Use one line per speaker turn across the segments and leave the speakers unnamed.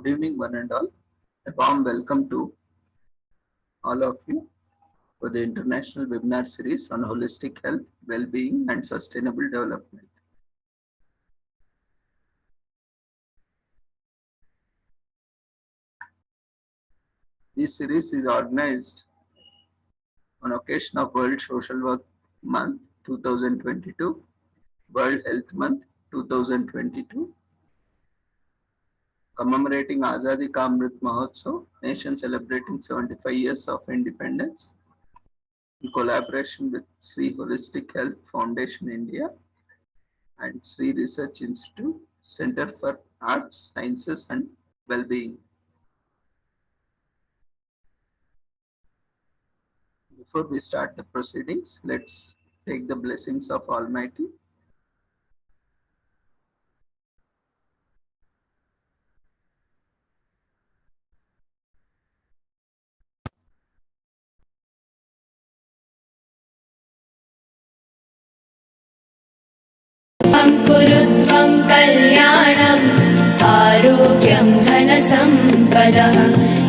Good evening, one and all. A warm welcome to all of you for the international webinar series on holistic health, well-being, and sustainable development. This series is organized on occasion of World Social Work Month 2022, World Health Month 2022, commemorating Azadi Ka Amrit Mahotsav, nation celebrating 75 years of independence, in collaboration with Sri Holistic Health Foundation India and Sri Research Institute, Center for Arts, Sciences and Well-being. Before we start the proceedings, let's take the blessings of Almighty.
कुरुत्वं कल्याणम् आरोग्यं धनसम्पदः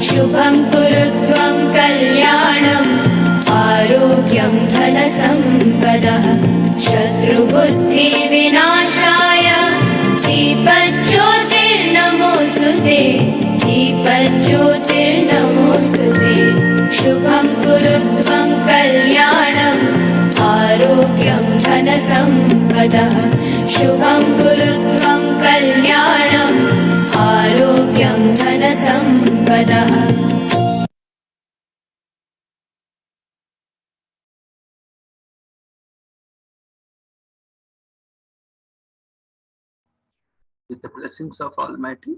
शुभं कुरुत्वं कल्याणम् आरोग्यं धनसम्पदः शत्रुबुद्धिविनाशाय दीपज्योतिर्नमोऽस्तुते दीपज्योतिर्नमोऽस्तुते शुभं कुरुत्वं कल्याणम् आरोग्यं धनसम्पदः शुभं कुरुत्वं कल्याणम् आरोग्यं धनसम्पदः
With the blessings of Almighty,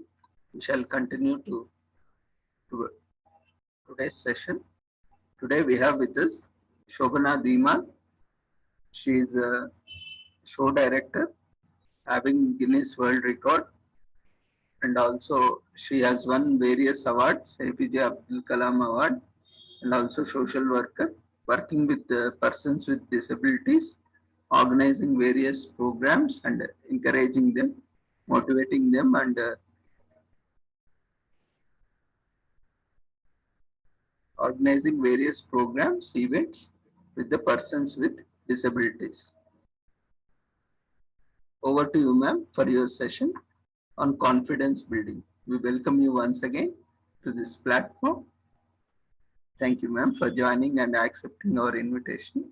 we shall continue to today's session. Today we have with us Shobhana Dhiman. She is a show director having Guinness World Record, and also she has won various awards, APJ Abdul Kalam Award, and also social worker working with persons with disabilities, organizing various programs and encouraging them, motivating them, and organizing various programs, events with the persons with disabilities. Over to you, ma'am, for your session on confidence building. We welcome you once again to this platform. Thank you, ma'am, for joining and accepting our invitation.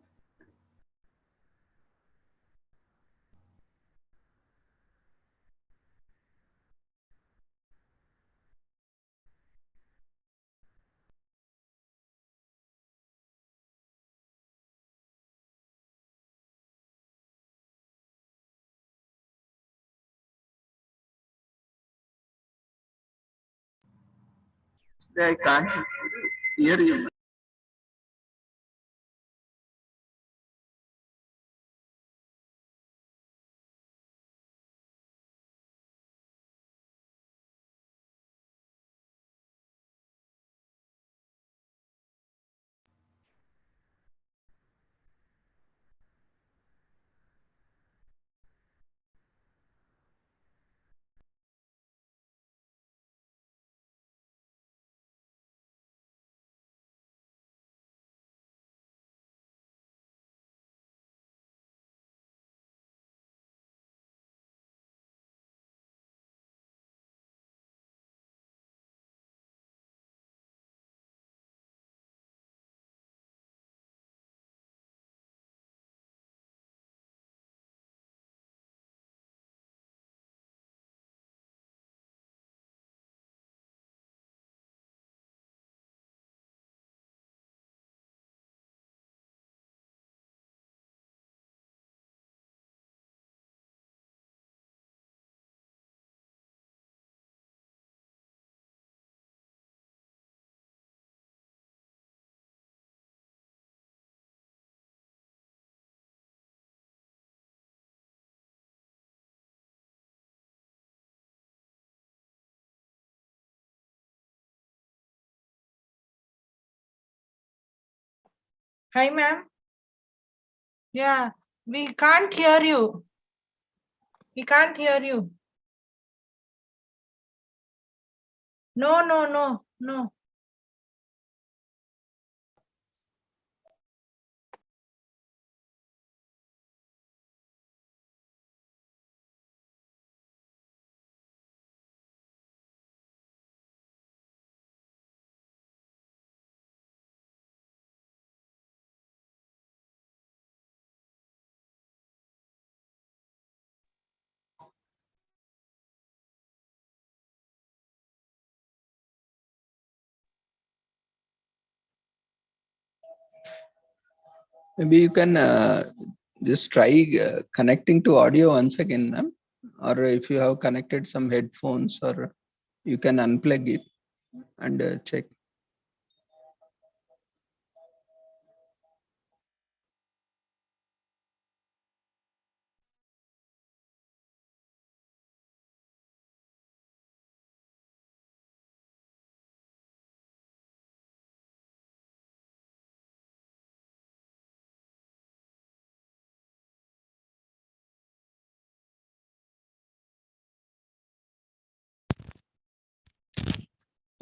I can't hear you.
Hi, ma'am. Yeah, we can't hear you. We can't hear you. No, no, no, no.
Maybe you can just try connecting to audio once again, ma'am. Or if you have connected some headphones, or you can unplug it and check.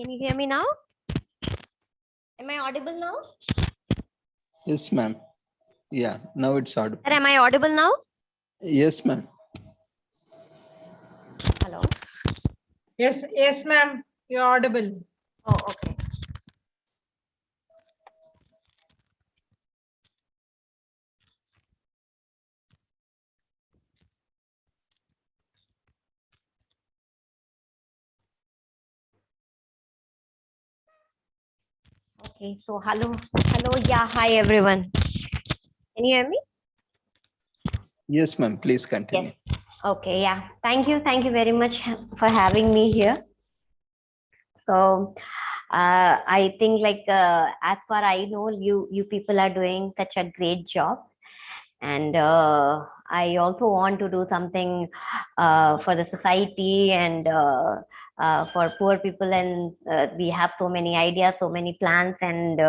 Can you hear me now? Am I audible now?
Yes, ma'am. Yeah, now it's audible.
Sir, am I audible now?
Yes, ma'am.
Hello.
Yes, yes, ma'am. You're audible.
Oh, okay. Okay, so hello, yeah, hi everyone. Can you hear me?
Yes, ma'am. Please continue.
Yes. Okay, yeah. Thank you very much for having me here. So, I think like as far I know, you people are doing such a great job, and I also want to do something for the society and for poor people, and we have so many ideas, so many plans, and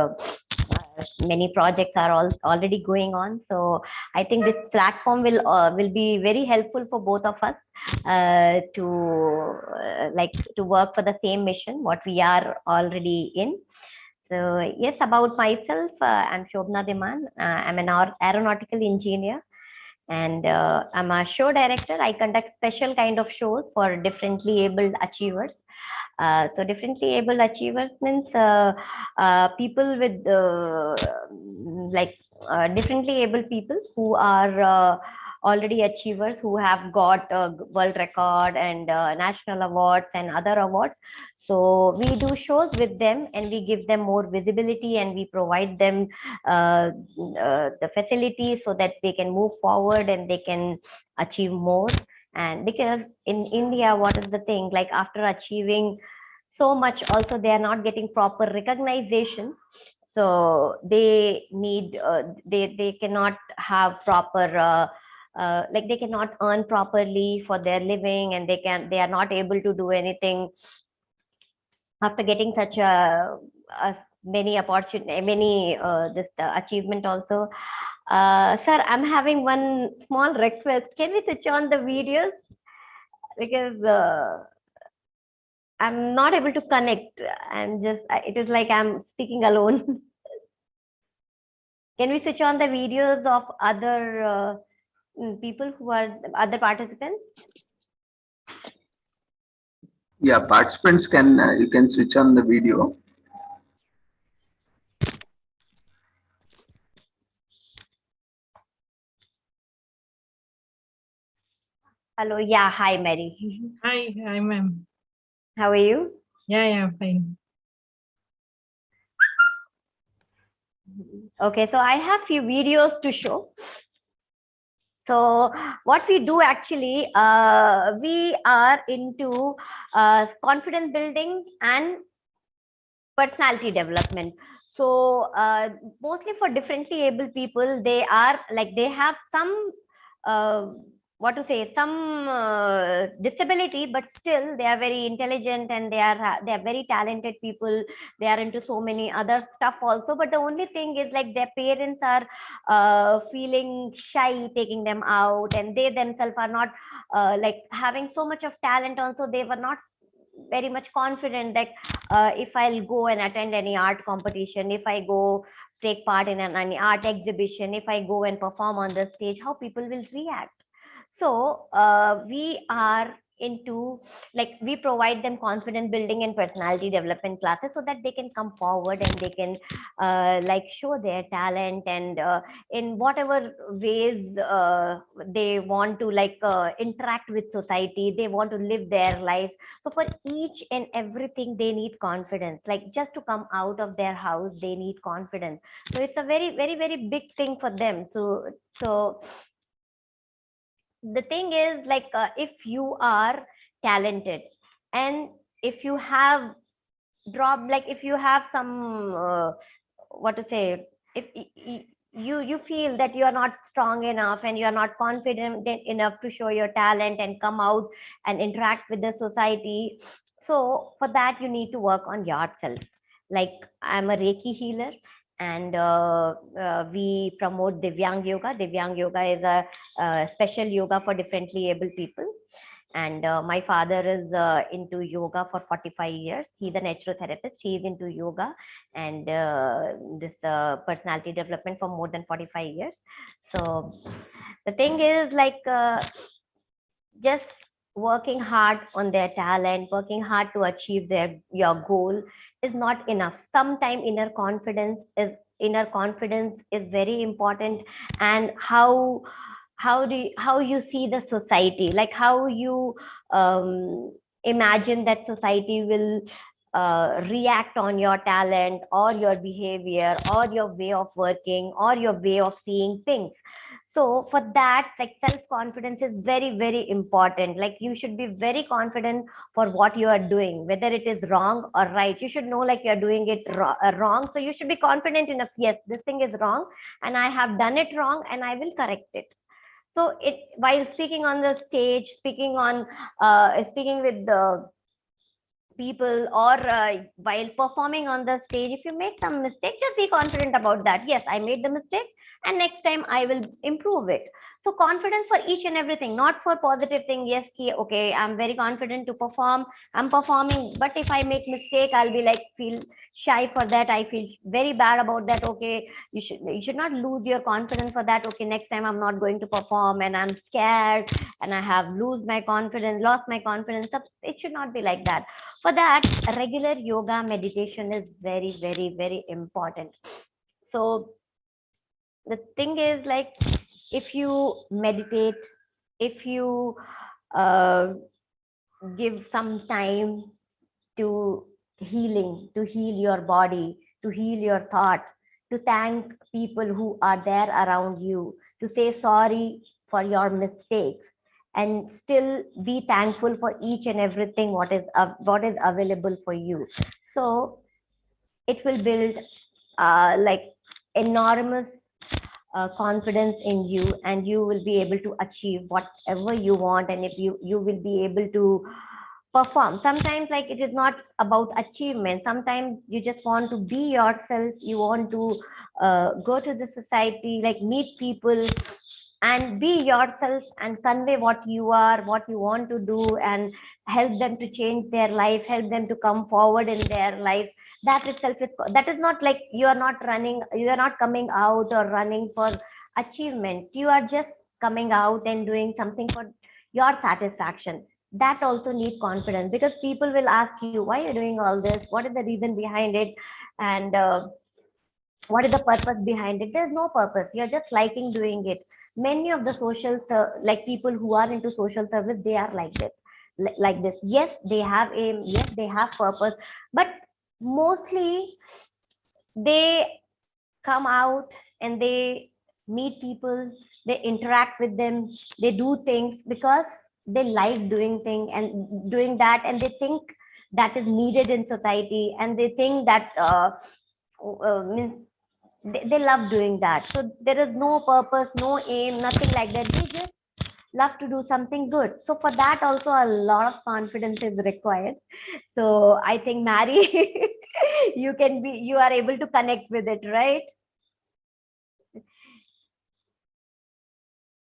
many projects are already going on. So I think this platform will be very helpful for both of us to like to work for the same mission what we are already in. So yes, about myself, I'm Shobna Diman. I'm an aeronautical engineer, and I'm a show director. I conduct special kind of shows for differently abled achievers. So differently able achievers means people with like differently able people who are already achievers, who have got world record and national awards and other awards. So we do shows with them, and we give them more visibility, and we provide them the facilities so that they can move forward and they can achieve more. And because in India, what is the thing, like after achieving so much, also they are not getting proper recognition. So they need they cannot have proper like they cannot earn properly for their living, and they are not able to do anything after getting such a many opportunity, many this achievement also. Sir, I'm having one small request. Can we switch on the videos? Because I'm not able to connect. I'm just, it is like I'm speaking alone. Can we switch on the videos of other people who are other participants?
Yeah, participants can, you can switch on the video.
Hello. Yeah. Hi, Mary.
Hi, ma'am.
How are you?
Yeah, fine.
Okay, so I have few videos to show. So what we do actually, we are into confidence building and personality development. So mostly for differently able people, they are like they have some what to say, some disability, but still they are very intelligent, and they are very talented people. They are into so many other stuff also, but the only thing is like their parents are feeling shy taking them out, and they themselves are not like having so much of talent also. They were not very much confident that if I'll go and attend any art competition, if I go take part in any art exhibition, if I go and perform on the stage, how people will react. So we are into, like, we provide them confidence building and personality development classes so that they can come forward and they can like show their talent, and in whatever ways they want to like interact with society, they want to live their life. So for each and everything they need confidence, like just to come out of their house they need confidence. So it's a very very very big thing for them. So the thing is, like, if you are talented, and if you have dropped, like if you have some what to say, if you feel that you are not strong enough and you are not confident enough to show your talent and come out and interact with the society, so for that you need to work on yourself. Like, I'm a Reiki healer, and we promote Divyang Yoga. Divyang Yoga is a special yoga for differently able people. And my father is into yoga for 45 years. He's a naturotherapist. He's into yoga and this personality development for more than 45 years. So the thing is, like, just working hard on their talent, working hard to achieve your goal is not enough. Sometimes inner confidence is very important. And how you see the society, like how you imagine that society will react on your talent or your behavior or your way of working or your way of seeing things. So for that, like, self-confidence is very very important. Like, you should be very confident for what you are doing, whether it is wrong or right. You should know, like, you're doing it wrong, so you should be confident enough, yes, this thing is wrong and I have done it wrong and I will correct it. So it, while speaking on the stage, speaking with the people, or while performing on the stage, if you make some mistake, just be confident about that. Yes, I made the mistake and next time I will improve it. So confidence for each and everything, not for positive thing. Yes, okay, I'm very confident to perform, I'm performing, but if I make mistake, I'll be like, feel shy for that, I feel very bad about that. Okay, you should not lose your confidence for that. Okay, next time I'm not going to perform and I'm scared and I have lost my confidence. It should not be like that. For that, regular yoga meditation is very very very important. So the thing is, like, if you meditate, if you uh, give some time to healing, to heal your body, to heal your thought, to thank people who are there around you, to say sorry for your mistakes, and still be thankful for each and everything what is available for you. So it will build like enormous confidence in you, and you will be able to achieve whatever you want. And if you will be able to perform, sometimes, like, it is not about achievement. Sometimes you just want to be yourself, you want to go to the society, like meet people and be yourself and convey what you are, what you want to do, and help them to change their life, help them to come forward in their life. That itself is, that is not like, you are not running, you are not coming out or running for achievement, you are just coming out and doing something for your satisfaction. That also need confidence, because people will ask you, why you're doing all this, what is the reason behind it, and what is the purpose behind it. There's no purpose, you're just liking doing it. Many of the like people who are into social service, they are like this, like this. Yes, they have aim, yes, they have purpose, but mostly they come out and they meet people, they interact with them, they do things because they like doing thing and doing that, and they think that is needed in society, and they think that means they love doing that. So there is no purpose, no aim, nothing like that. They just love to do something good. So for that also a lot of confidence is required. So I think, Mary, you are able to connect with it, right?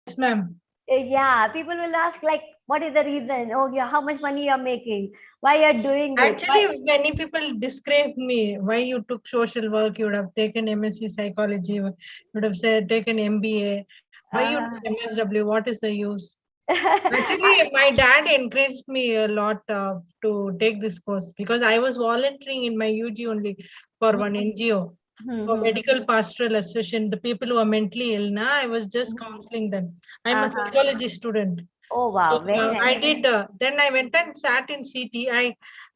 Yes, ma'am.
Yeah, people will ask, like, What is the reason? Oh, yeah, how much money you're making? Why you're doing it?
Actually, many people discouraged me. Why you took social work? You would have taken MSc psychology. You would have said taken MBA. Why you took MSW? What is the use? Actually, my dad encouraged me a lot to take this course because I was volunteering in my UG only for one NGO for medical pastoral association. The people who are mentally ill, I was just counseling them. I'm a psychology student.
Oh, wow.
So,
Very nice.
I did. Then I went and sat in CT.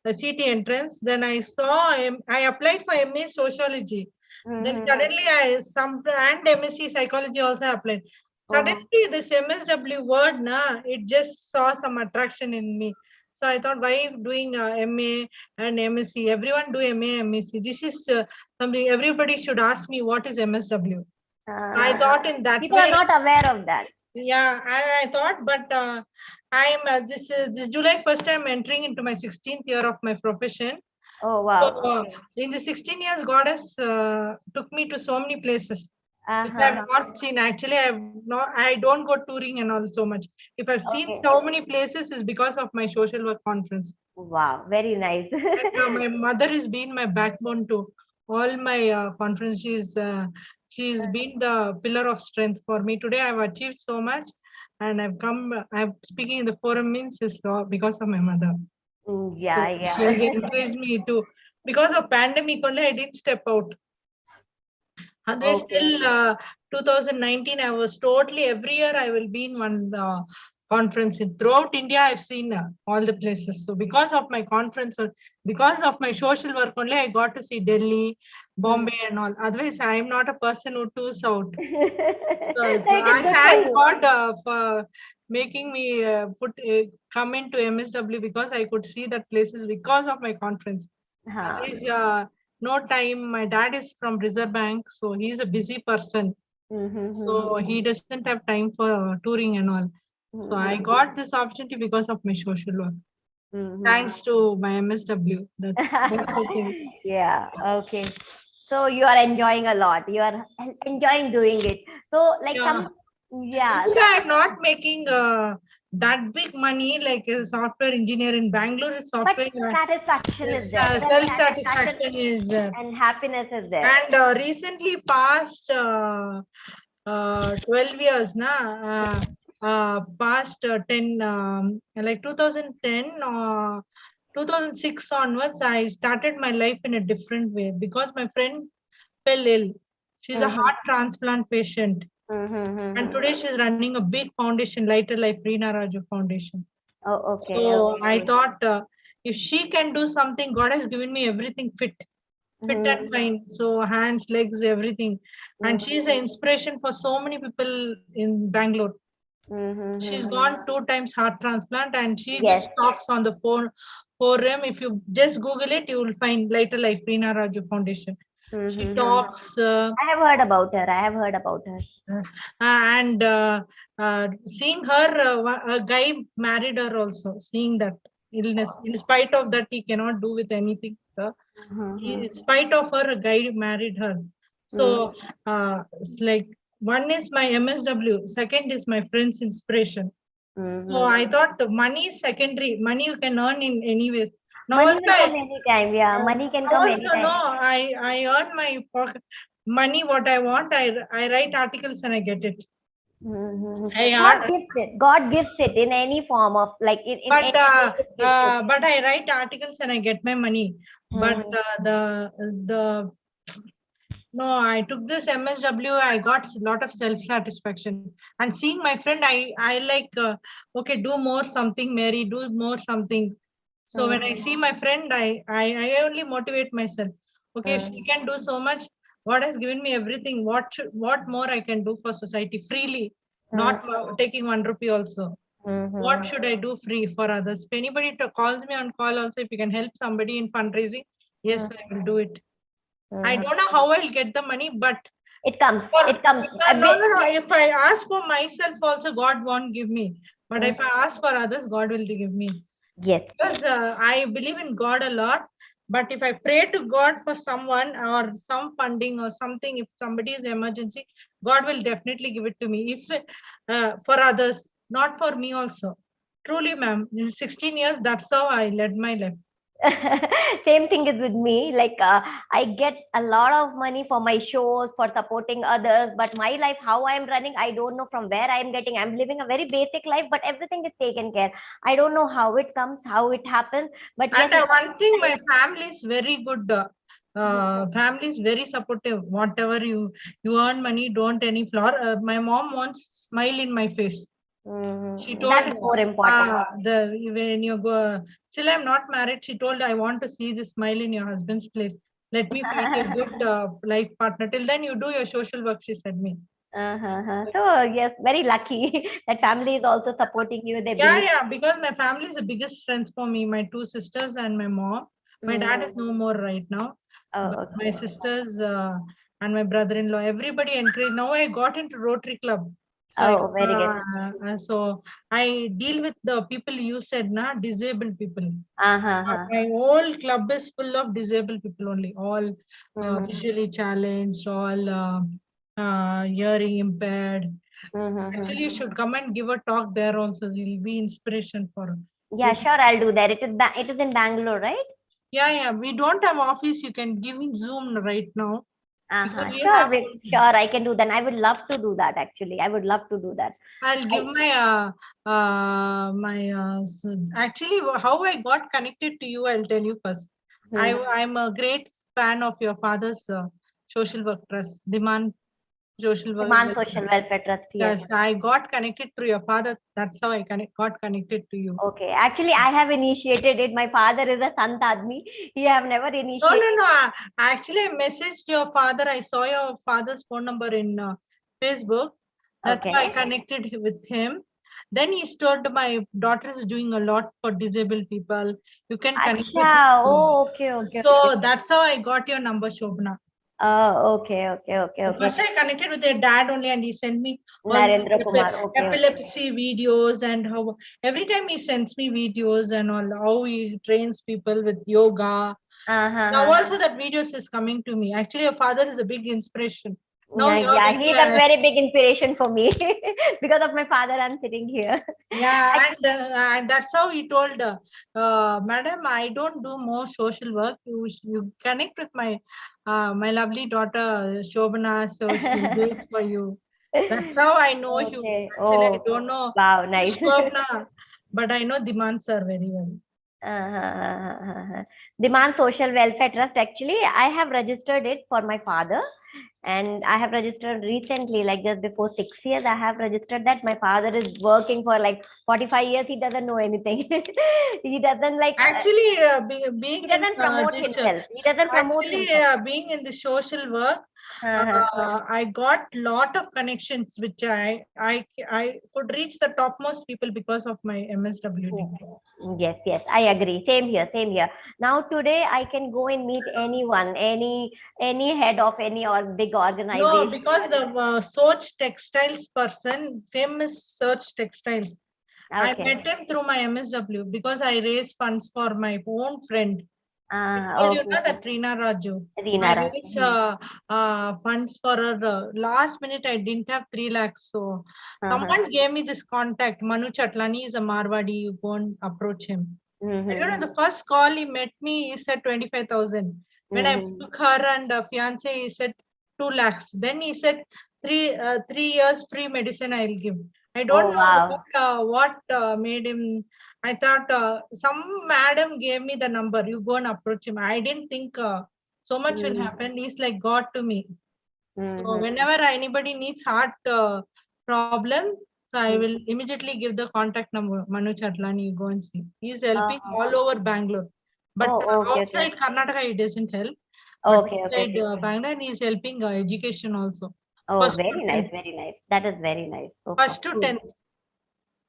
CT entrance. Then I saw. I applied for MA sociology. Then suddenly and MSc psychology also applied. Suddenly this MSW word, it just saw some attraction in me. So I thought, why doing MA and MSc? Everyone do MA, MSc. This is something everybody should ask me. What is MSW? I thought in that
People
way.
are not aware of that.
Yeah, I thought, but I'm this July 1st. I'm entering into my 16th year of my profession.
Oh, wow.
So in the 16 years, God has took me to so many places which I've not seen. Actually, I don't go touring and all so much. If I've seen so many places, is because of my social work conference.
Wow, very nice.
And, my mother has been my backbone to all my conference. She's been the pillar of strength for me. Today, I've achieved so much, and I'm speaking in the forum means is because of my mother.
Yeah,
So
yeah.
she has encouraged me to, because of pandemic only, I didn't step out. Otherwise, till 2019, I was totally, every year I will be in one conference. Throughout India, I've seen all the places. So because of my conference, or because of my social work only, I got to see Delhi, Bombay and all. Otherwise, I am not a person who tours out. So I thank God for making me come into MSW because I could see that places because of my conference. Otherwise, no time. My dad is from Reserve Bank, so he's a busy person. So he doesn't have time for touring and all. So I got this opportunity because of my social work. Thanks to my MSW. That's the thing.
Yeah, okay. So you are enjoying a lot. You are enjoying doing it. So like
I'm not making that big money like a software engineer in Bangalore. Software
satisfaction is there.
Self-satisfaction is there.
And happiness is there.
And recently past 12 years, past 10, like 2010 or 2006 onwards, I started my life in a different way because my friend fell ill. She's a heart transplant patient. And today she's running a big foundation, Lighter Life, Reena Raju Foundation.
Oh, okay.
So I thought if she can do something, God has given me everything fit and fine. So hands, legs, everything. And she's an inspiration for so many people in Bangalore. She's gone 2 times heart transplant and she just talks on the forum. If you just Google it, you will find Lighter Life, Reena Raju Foundation. She talks.
I have heard about her.
And seeing her, a guy married her also, seeing that illness. In spite of that, he cannot do with anything. In spite of her, a guy married her. So it's like one is my MSW, second is my friend's inspiration. So I thought money is secondary. Money you can earn in any way. Now
Money will come anytime. Yeah, money can come anytime.
No, I earn my pocket money what I want. I write articles and I get it.
God gives it in any form of like
but I write articles and I get my money. But no, I took this MSW. I got a lot of self-satisfaction and seeing my friend. I like okay, do more something, Mary, do more something. So when I see my friend, I only motivate myself. Okay, if she can do so much, God has given me everything. What more I can do for society freely, not taking 1 rupee also. What should I do free for others? If anybody calls me on call also, if you can help somebody in fundraising, yes, I will do it. I don't know how I'll get the money, but
it comes.
No. If I ask for myself also, God won't give me. But if I ask for others, God will give me.
Yes.
Because I believe in God a lot. But if I pray to God for someone or some funding or something, if somebody is emergency, God will definitely give it to me. If for others, not for me also. Truly, ma'am, in 16 years, that's how I led my life.
Same thing is with me. Like I get a lot of money for my shows, for supporting others, but my life, how I am running, I don't know from where I am getting. I'm living a very basic life, but everything is taken care. I don't know how it comes, how it happens, but yes,
And one thing, my family is very good. Family is very supportive. Whatever you earn money, don't any flaw. My mom wants smile in my face. She told
that is more important.
when you go, still I'm not married. She told, I want to see the smile in your husband's place. Let me find a good life partner. Till then, you do your social work, she said me.
So yes, very lucky that family is also supporting you. They
Yeah,
believe.
yeah, because my family is the biggest strength for me. My two sisters and my mom. My dad is no more right now.
Oh,
But my
okay.
sisters and my brother-in-law, everybody encouraged. Now I got into Rotary Club. So
Oh, very good.
so I deal with the people you said, na, disabled people.
Uh-huh.
My whole club is full of disabled people only, all
Mhm.
visually challenged, all hearing impaired. Actually, you should come and give a talk there also. You'll be inspiration for
Yeah,
you.
sure, I'll do that. It is in Bangalore, right?
Yeah, yeah. We don't have office. You can give in Zoom right now because we
Sure,
have only.
sure, I can do that. I would love to do that actually. I would love to do that.
I'll give
I,
my actually how I got connected to you. I'll tell you first.
hmm.
I'm a great fan of your father's social work trust, Demand Social Work.
Demand Social Welfare Trust, yes.
Yes, I got connected through your father. That's how I got connected to you.
Okay. Actually, I have initiated it. My father is a Sant Admi. He have never
No,
initiated.
no, no. Actually, I messaged your father. I saw your father's phone number in Facebook. That's why I
Okay.
connected with him. Then he told my daughter is doing a lot for disabled people. You can connect with
Acha.
him.
Oh, okay, okay, okay.
So that's how I got your number, Shobna.
Okay, okay, okay, okay.
First, I connected with their dad only, and he sent me all these
Narendra Kumar. Okay, okay.
epilepsy videos and how every time he sends me videos and all how he trains people with yoga. Now
Uh-huh.
also that videos is coming to me. Actually, your father is a big inspiration. Now
Yeah,
you're
yeah,
being
he's a very big inspiration for me. Because of my father, I'm sitting here.
yeah, and that's how he told, Madam, I don't do more social work. You connect with my lovely daughter Shobana, so she'll do it for you. That's how I know you.
Okay.
Actually, I
Oh,
don't know
wow, nice.
Shobana, but I know Diman sir very well.
Demand Social Welfare Trust. Actually, I have registered it for my father, and I have registered recently, like just before 6 years. I have registered that. My father is working for like 45 years. He doesn't know anything. He doesn't like.
Actually,
He
being in
doesn't promote
this,
himself. He doesn't promote
actually
himself.
being in the social work,
Uh-huh.
I got lot of connections, which I could reach the topmost people because of my MSW degree.
Yes, yes, I agree. Same here, same here. Now today I can go and meet anyone, any head of any or big
No,
organization.
because the Soch Textiles person, famous Soch Textiles, I
Okay.
met him through my MSW because I raised funds for my own friend. I told you
Okay.
know that Reena Raju.
Reena
I
Raj.
raised funds for her. Last minute, I didn't have 3 lakhs. So
Uh-huh.
someone gave me this contact. Manu Chatlani is a Marwadi. You go and approach him. I don't know.
Mm-hmm.
The first call he met me, he said 25,000. When I
Mm-hmm.
took her and fiance, he said 2 lakhs. Then he said 3 years free medicine I'll give. I don't
Oh
know
wow.
what made him. I thought some madam gave me the number. You go and approach him. I didn't think so much will
Mm-hmm.
happen. He's like God to me. So
Mm-hmm.
whenever anybody needs heart problem, so I will immediately give the contact number. Manu Chatlani, you go and see. He's helping all over Bangalore. But
Oh, okay, okay.
outside Karnataka, he doesn't help. But
Okay, okay,
inside
okay.
Bangalore, he's helping education also.
Oh,
First to
very nice,
10th.
very nice. That is very nice. Okay,
First to
cool.
10th.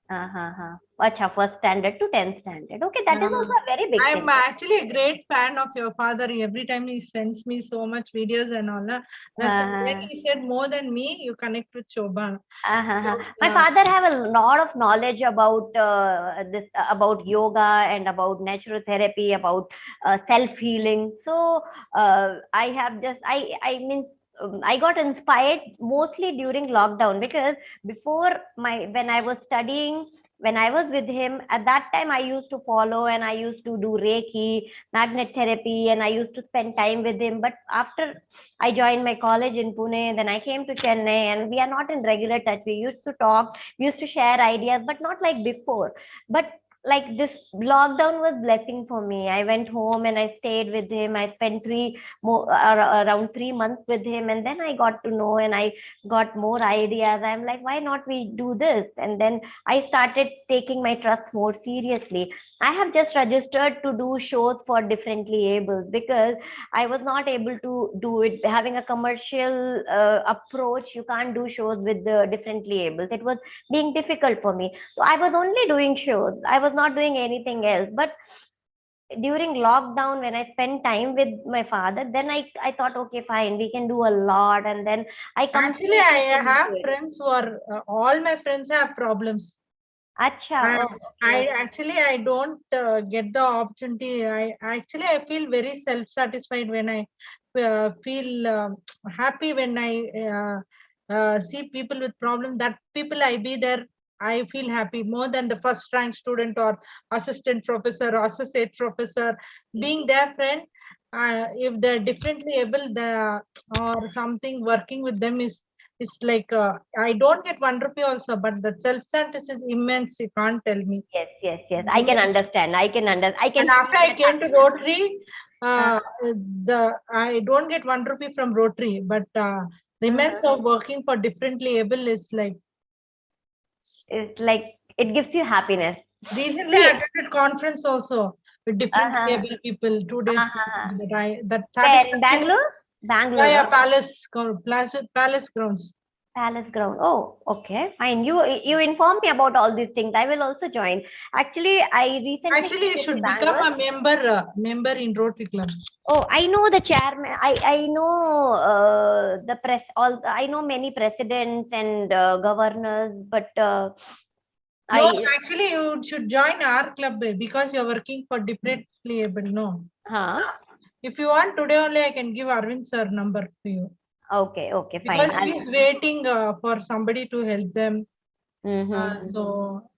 Uh-huh. Acha, first standard to 10th standard. Okay, that is
Yeah.
also a very big
I'm
thing.
actually a great fan of your father. Every time he sends me so much videos and all that. That's when
Uh-huh.
he said more than me, you connect with Shobha.
Uh-huh.
So,
My father have a lot of knowledge about this about yoga and about natural therapy, about self healing. So I have just I mean I got inspired mostly during lockdown because before my when I was studying when I was with him, at that time, I used to follow and I used to do Reiki, magnet therapy, and I used to spend time with him. But after I joined my college in Pune, then I came to Chennai, and we are not in regular touch. We used to talk, we used to share ideas, but not like before. But like this lockdown was blessing for me. I went home and I stayed with him. I spent around 3 months with him, and then I got to know and I got more ideas. I'm like, why not we do this? And then I started taking my trust more seriously. I have just registered to do shows for differently able because I was not able to do it. Having a commercial approach, you can't do shows with the differently able. It was being difficult for me. So I was only doing shows. I was not doing anything else. But during lockdown, when I spent time with my father, then I thought, okay, fine, we can do a lot. And then I
Actually, I
completely
have
into it.
friends who are, all my friends have problems.
Acha,
I,
oh, okay.
I don't get the opportunity. I feel very self-satisfied when I feel happy when I see people with problem. That people I be there, I feel happy more than the first rank student or assistant professor or associate professor. Being their friend, if they're differently able, or something working with them is like I don't get 1 rupee also, but the self-centeredness is immense. You can't tell me.
Yes. I can understand. I can
And
feel
after I
that
came to
happiness.
Rotary,
Uh,
I don't get 1 rupee from Rotary, but the immense
uh,
of working for differently able is like.
it's like it gives you happiness.
Recently, I
See,
attended conference also with differently
uh-huh,
able people, 2 days
uh-huh.
conference, but that
Where in
satisfaction.
Bangalore?
Yeah,
Bangalore,
yeah,
huh?
Palace grounds.
Palace ground. Oh, okay, fine. You inform me about all these things. I will also join. Actually, I recently
Actually, you
shifted to
should become
Bangalore.
a member in Rotary Club.
Oh, I know the chairman. I know the press. All I know many presidents and governors, but
No,
I.
actually, you should join our club because you're working for differently able. No,
Huh?
if you want today only, I can give Arvind sir number to you
Okay, fine.
because he's waiting for somebody to help them.
Mm-hmm.
So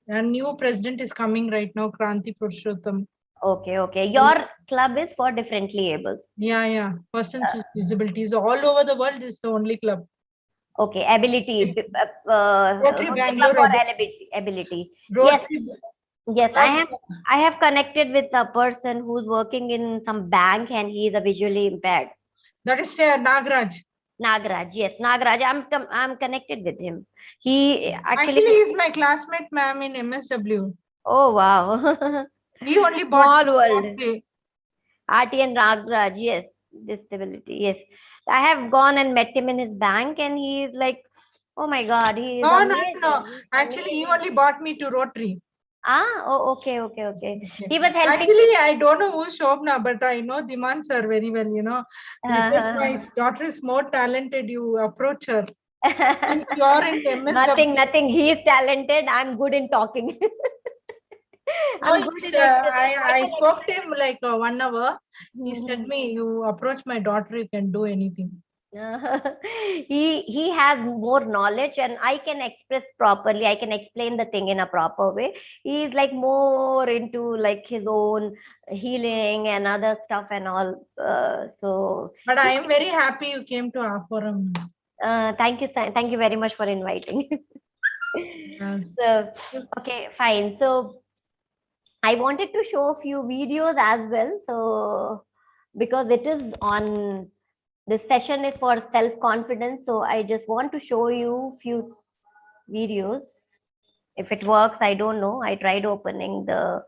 a new president is coming right now, Kranti Purushottam.
Okay. Your club is for differently able.
Yeah. Persons with disabilities all over the world is the only club.
Okay, ability.
Rotary
Rotary Club
Bangalore
for ability. Yes,
Rotary.
yes. I have connected with a person who's working in some bank and he is a visually impaired.
That is Nagraj.
Nagraj, yes, Nagraj. I'm connected with him. He
Actually,
actually.
he's my classmate, ma'am, in MSW.
Oh wow,
He only bought
small world.
okay.
RT and Nagraj, yes, disability, yes. I have gone and met him in his bank, and he is like, oh my God, he is
No.
amazing,
Actually, he
amazing.
only bought me to Rotary.
Ah, oh, okay.
Okay.
He was helping.
Actually, I don't know who's Shobna, but I know Diman sir very well. He said my daughter is more talented. You approach her. Since you are in MSW.
Nothing. He is talented. I'm good in talking.
No,
I'm good in explaining. I
I
can
spoke to
explain.
him like 1 hour. He said
Mhm.
me, you approach my daughter, you can do anything.
He has more knowledge and I can express properly. I can explain the thing in a proper way. He's like more into like his own healing and other stuff and all. So
But I am very happy you came to our forum.
thank you very much for inviting.
Yes.
So okay, fine. So I wanted to show a few videos as well. So because it is on, this session is for self-confidence. So I just want to show you few videos. If it works, I don't know. I tried opening the.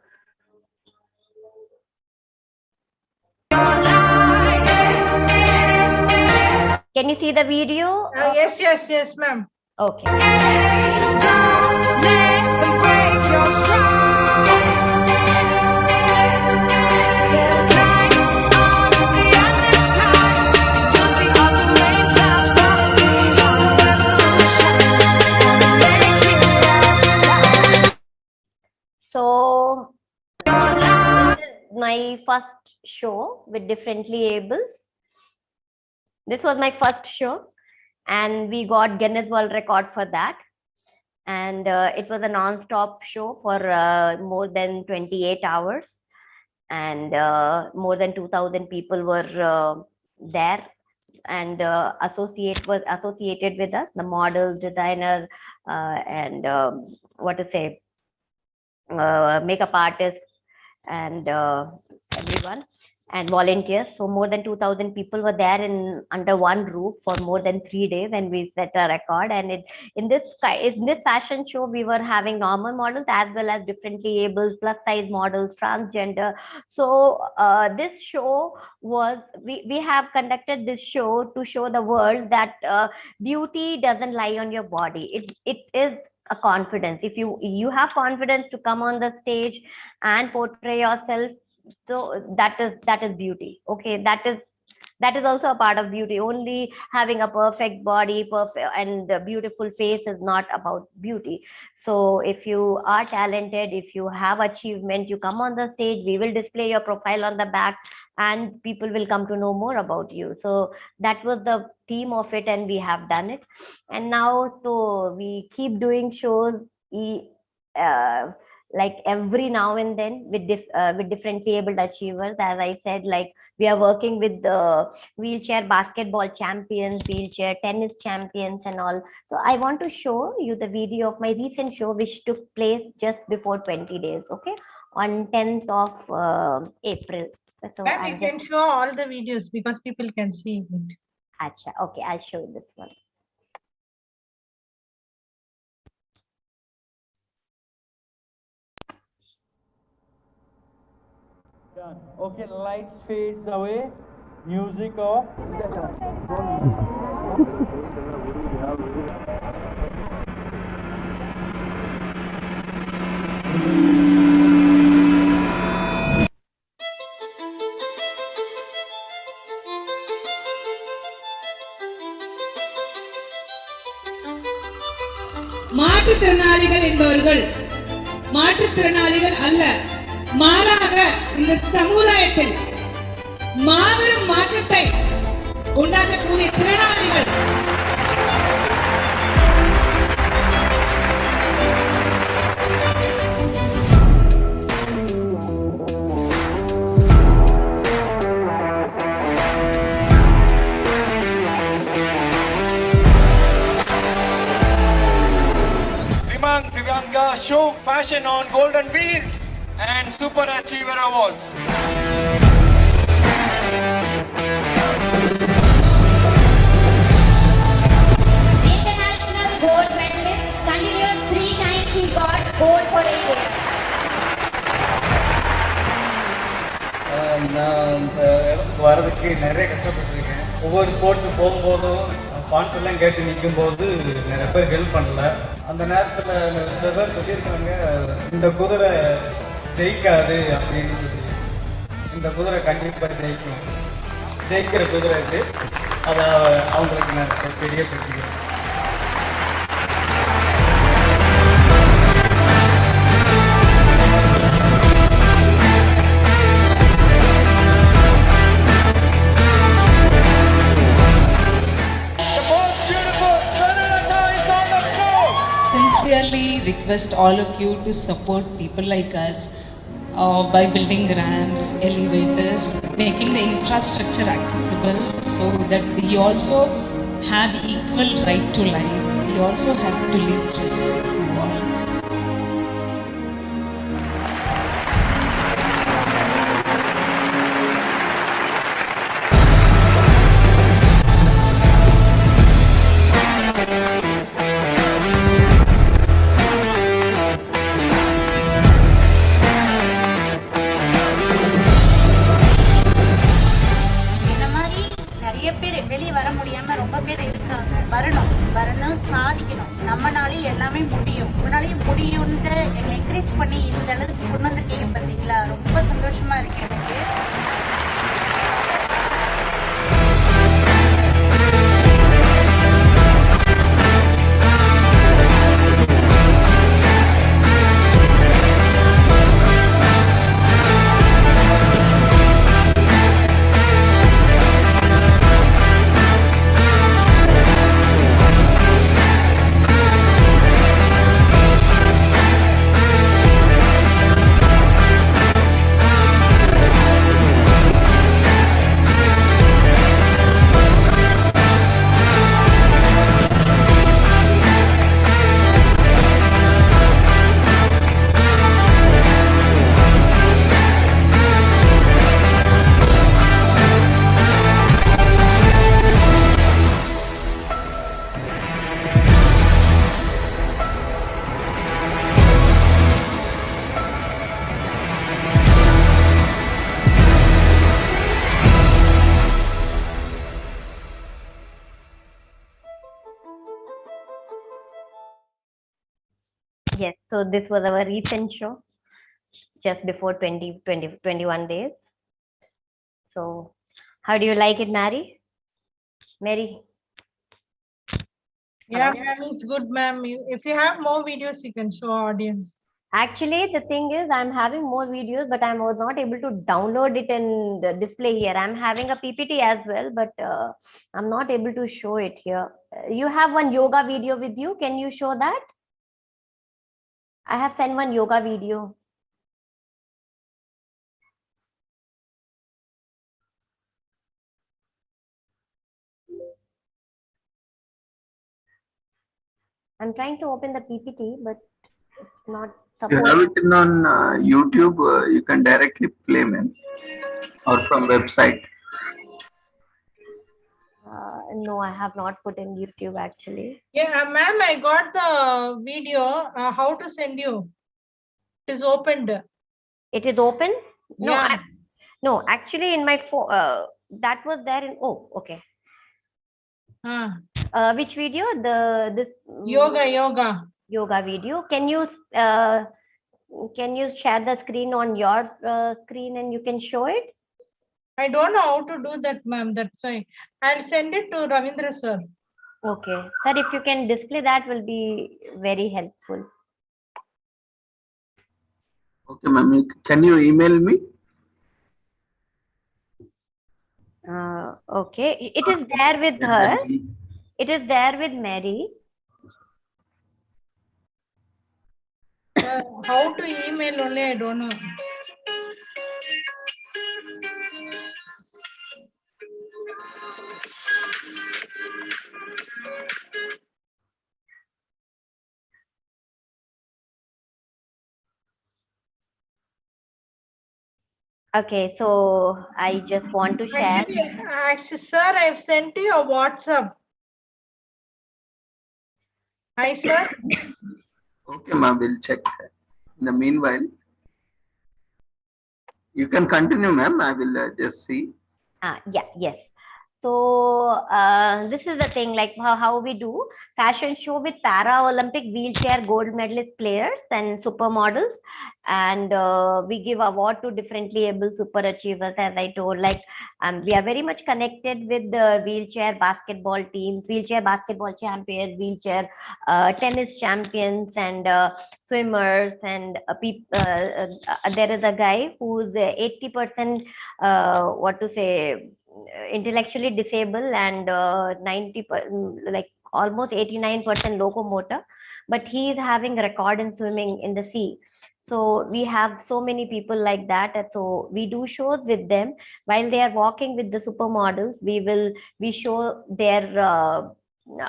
Can you see the video?
Yes, ma'am.
Okay.
Don't let them break your stride. There's light on the other side. You'll see all the rain clouds falling. It's a revolution. Make it right.
So this is my first show with differently ables. This was my first show and we got Guinness World Record for that. and it was a non-stop show for more than 28 hours, and more than 2,000 people were there, and was associated with us, the models, designer, and what to say, makeup artists, and everyone, and volunteers. So more than 2,000 people were there in under one roof for more than 3 days, and we set a record. And in this fashion show, we were having normal models as well as differently abled, plus size models, transgender. So this show was, we have conducted this show to show the world that beauty doesn't lie on your body. It is a confidence. If you have confidence to come on the stage and portray yourself, so that is beauty. Okay, that is also a part of beauty. Only having a perfect body, perfect and a beautiful face is not about beauty. So if you are talented, if you have achievement, you come on the stage, we will display your profile on the back, and people will come to know more about you. So that was the theme of it, and we have done it. And now, so we keep doing shows, uh, like every now and then, with differently abled achievers. As I said, like we are working with the wheelchair basketball champions, wheelchair tennis champions, and all. So I want to show you the video of my recent show, which took place just before 20 days. Okay, on 10th of April. So
Ma'am,
I'm
you can show all the videos because people can see it.
Acha, okay, I'll show you this one.
Done. Okay, lights fades away, music off.
மாற்றுத்திறனாளிகள் என்பவர்கள் மாற்றுத்திறனாளிகள் அல்ல, மாறாக இந்த சமுதாயத்தில் மாபெரும் மாற்றத்தை உண்டாக்கக்கூடிய திறனாளிகள்.
Dimang Divanga show fashion on Golden Wheels and Super Achiever Awards.
International gold medalist, continuous 3 times he got gold for India.
நான் இந்த இடத்துக்கு வர்றதுக்கு நிறைய கஷ்டப்பட்டுருக்கேன். ஒவ்வொரு ஸ்போர்ட்ஸுக்கு போகும்போதும் ஸ்பான்சர்லாம் கேட்டு நிற்கும் போது நிறைய பேர் ஹெல்ப் பண்ணல. அந்த நேரத்தில் சில பேர் சொல்லியிருக்காங்க, இந்த குதிரை ஜெயிக்காது அப்படின்னு சொல்லி. இந்த குதிரை கண்டிப்பாக ஜெயிக்கும், ஜெயிக்கிற குதிரை இது. அதை அவங்களுக்கு நான் பெரிய பெரிய
Sincerely request all of you to support people like us by building ramps, elevators, making the infrastructure accessible so that we also have equal right to life. We also have to live just like you all.
இந்த மாதிரி நிறைய பேர் வெளியே வர முடியாம ரொம்ப பேர் இருக்காங்க. வரணும் சாதிக்கணும். நம்மனாலே எல்லாமே முடியும், உன்னாலையும் முடியும்னு எங்களை என்கரேஜ் பண்ணி இந்த அளவுக்கு கொண்டு வந்திருக்கீங்க பார்த்தீங்களா, ரொம்ப சந்தோஷமா இருக்கு எனக்கு.
Yes, so this was our recent show, just before 21 days. So how do you like it, Mary? Mary?
Yeah,
Hello?
ma'am, it's good, ma'am. If you have more videos, you can show audience.
Actually, the thing is, I'm having more videos, but I was not able to download it and display here. I'm having a PPT as well, but I'm not able to show it here. You have one yoga video with you. Can you show that? I have sent one yoga video. I'm trying to open the PPT, but it's not
You have
supposed.
it in on YouTube. You can directly play, ma'am, or from website.
No, I have not put in YouTube actually.
Yeah, ma'am, I got the video. How to send you? It is opened.
It is open? No,
Yeah.
no, actually in my phone, that was there in, oh, okay. Which video? This
Yoga.
yoga video. Can you share the screen on your screen and you can show it?
I don't know how to do that, ma'am. That's why I'll send it to Ravindra sir.
Okay, sir, if you can display that will be very helpful.
Okay, ma'am. Can you email me?
Okay, it is there with her. It is there with Mary.
How to email only, I don't know.
Okay, so I just want to share.
Actually, sir, I've sent you a WhatsApp. Hi, sir.
Okay, ma'am. We'll check. In the meanwhile, you can continue, ma'am. I will just see.
Yeah, yes. So this is the thing, like how we do fashion show with Para-Olympic wheelchair gold medalist players and supermodels, and we give award to differently able super achievers. As I told, like we are very much connected with the wheelchair basketball teams, wheelchair basketball champions, wheelchair tennis champions, and swimmers, and there is a guy who's 80% what to say intellectually disabled and 90 like almost 89% locomotor, but he is having a record in swimming in the sea. So we have so many people like that, and so we do shows with them while they are walking with the supermodels. We show their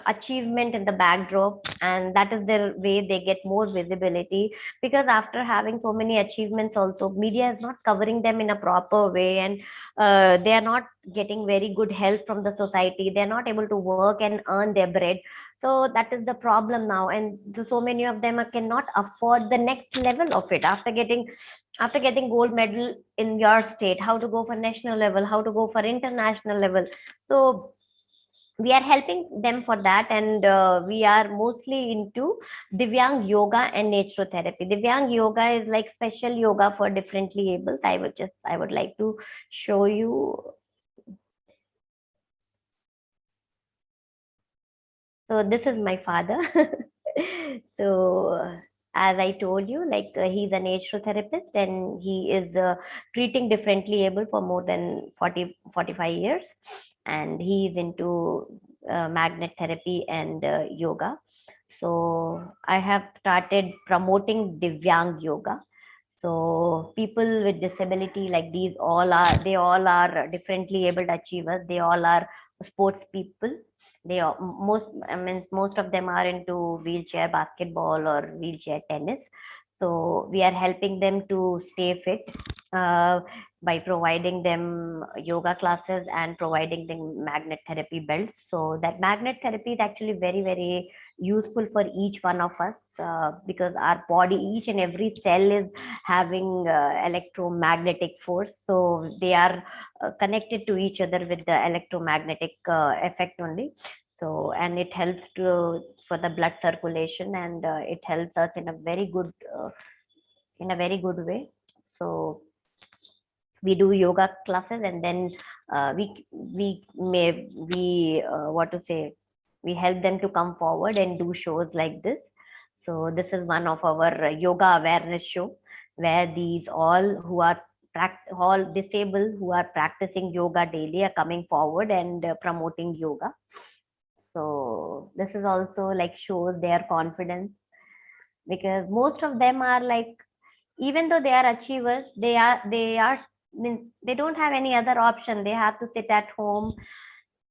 achievement in the backdrop, and that is their way they get more visibility, because after having so many achievements also media is not covering them in a proper way, and they are not getting very good help from the society. They're not able to work and earn their bread. So that is the problem now, and so many of them cannot afford the next level of it after getting gold medal in your state, how to go for national level, how to go for international level. So we are helping them for that, and we are mostly into Divyang yoga and naturotherapy. Divyang yoga is like special yoga for differently able. I would like to show you. So this is my father. So as I told you, like he's a naturotherapist, and he is treating differently able for more than 45 years, and he is into magnet therapy and yoga. So I have started promoting Divyang yoga. So people with disability like they all are differently able achievers. They all are sports people. They are most of them are into wheelchair basketball or wheelchair tennis. So we are helping them to stay fit by providing them yoga classes and providing them magnet therapy belts. So that magnet therapy is actually very, very useful for each one of us, because our body, each and every cell is having electromagnetic force. So they are connected to each other with the electromagnetic effect only. So, and it helps for the blood circulation, and it helps us in a very good way. So we do yoga classes, and then what to say, we help them to come forward and do shows like this. So this is one of our yoga awareness show, where these all who are all disabled who are practicing yoga daily are coming forward and promoting yoga. So this is also like shows their confidence, because most of them are like, even though they are achievers, means they don't have any other option. They have to sit at home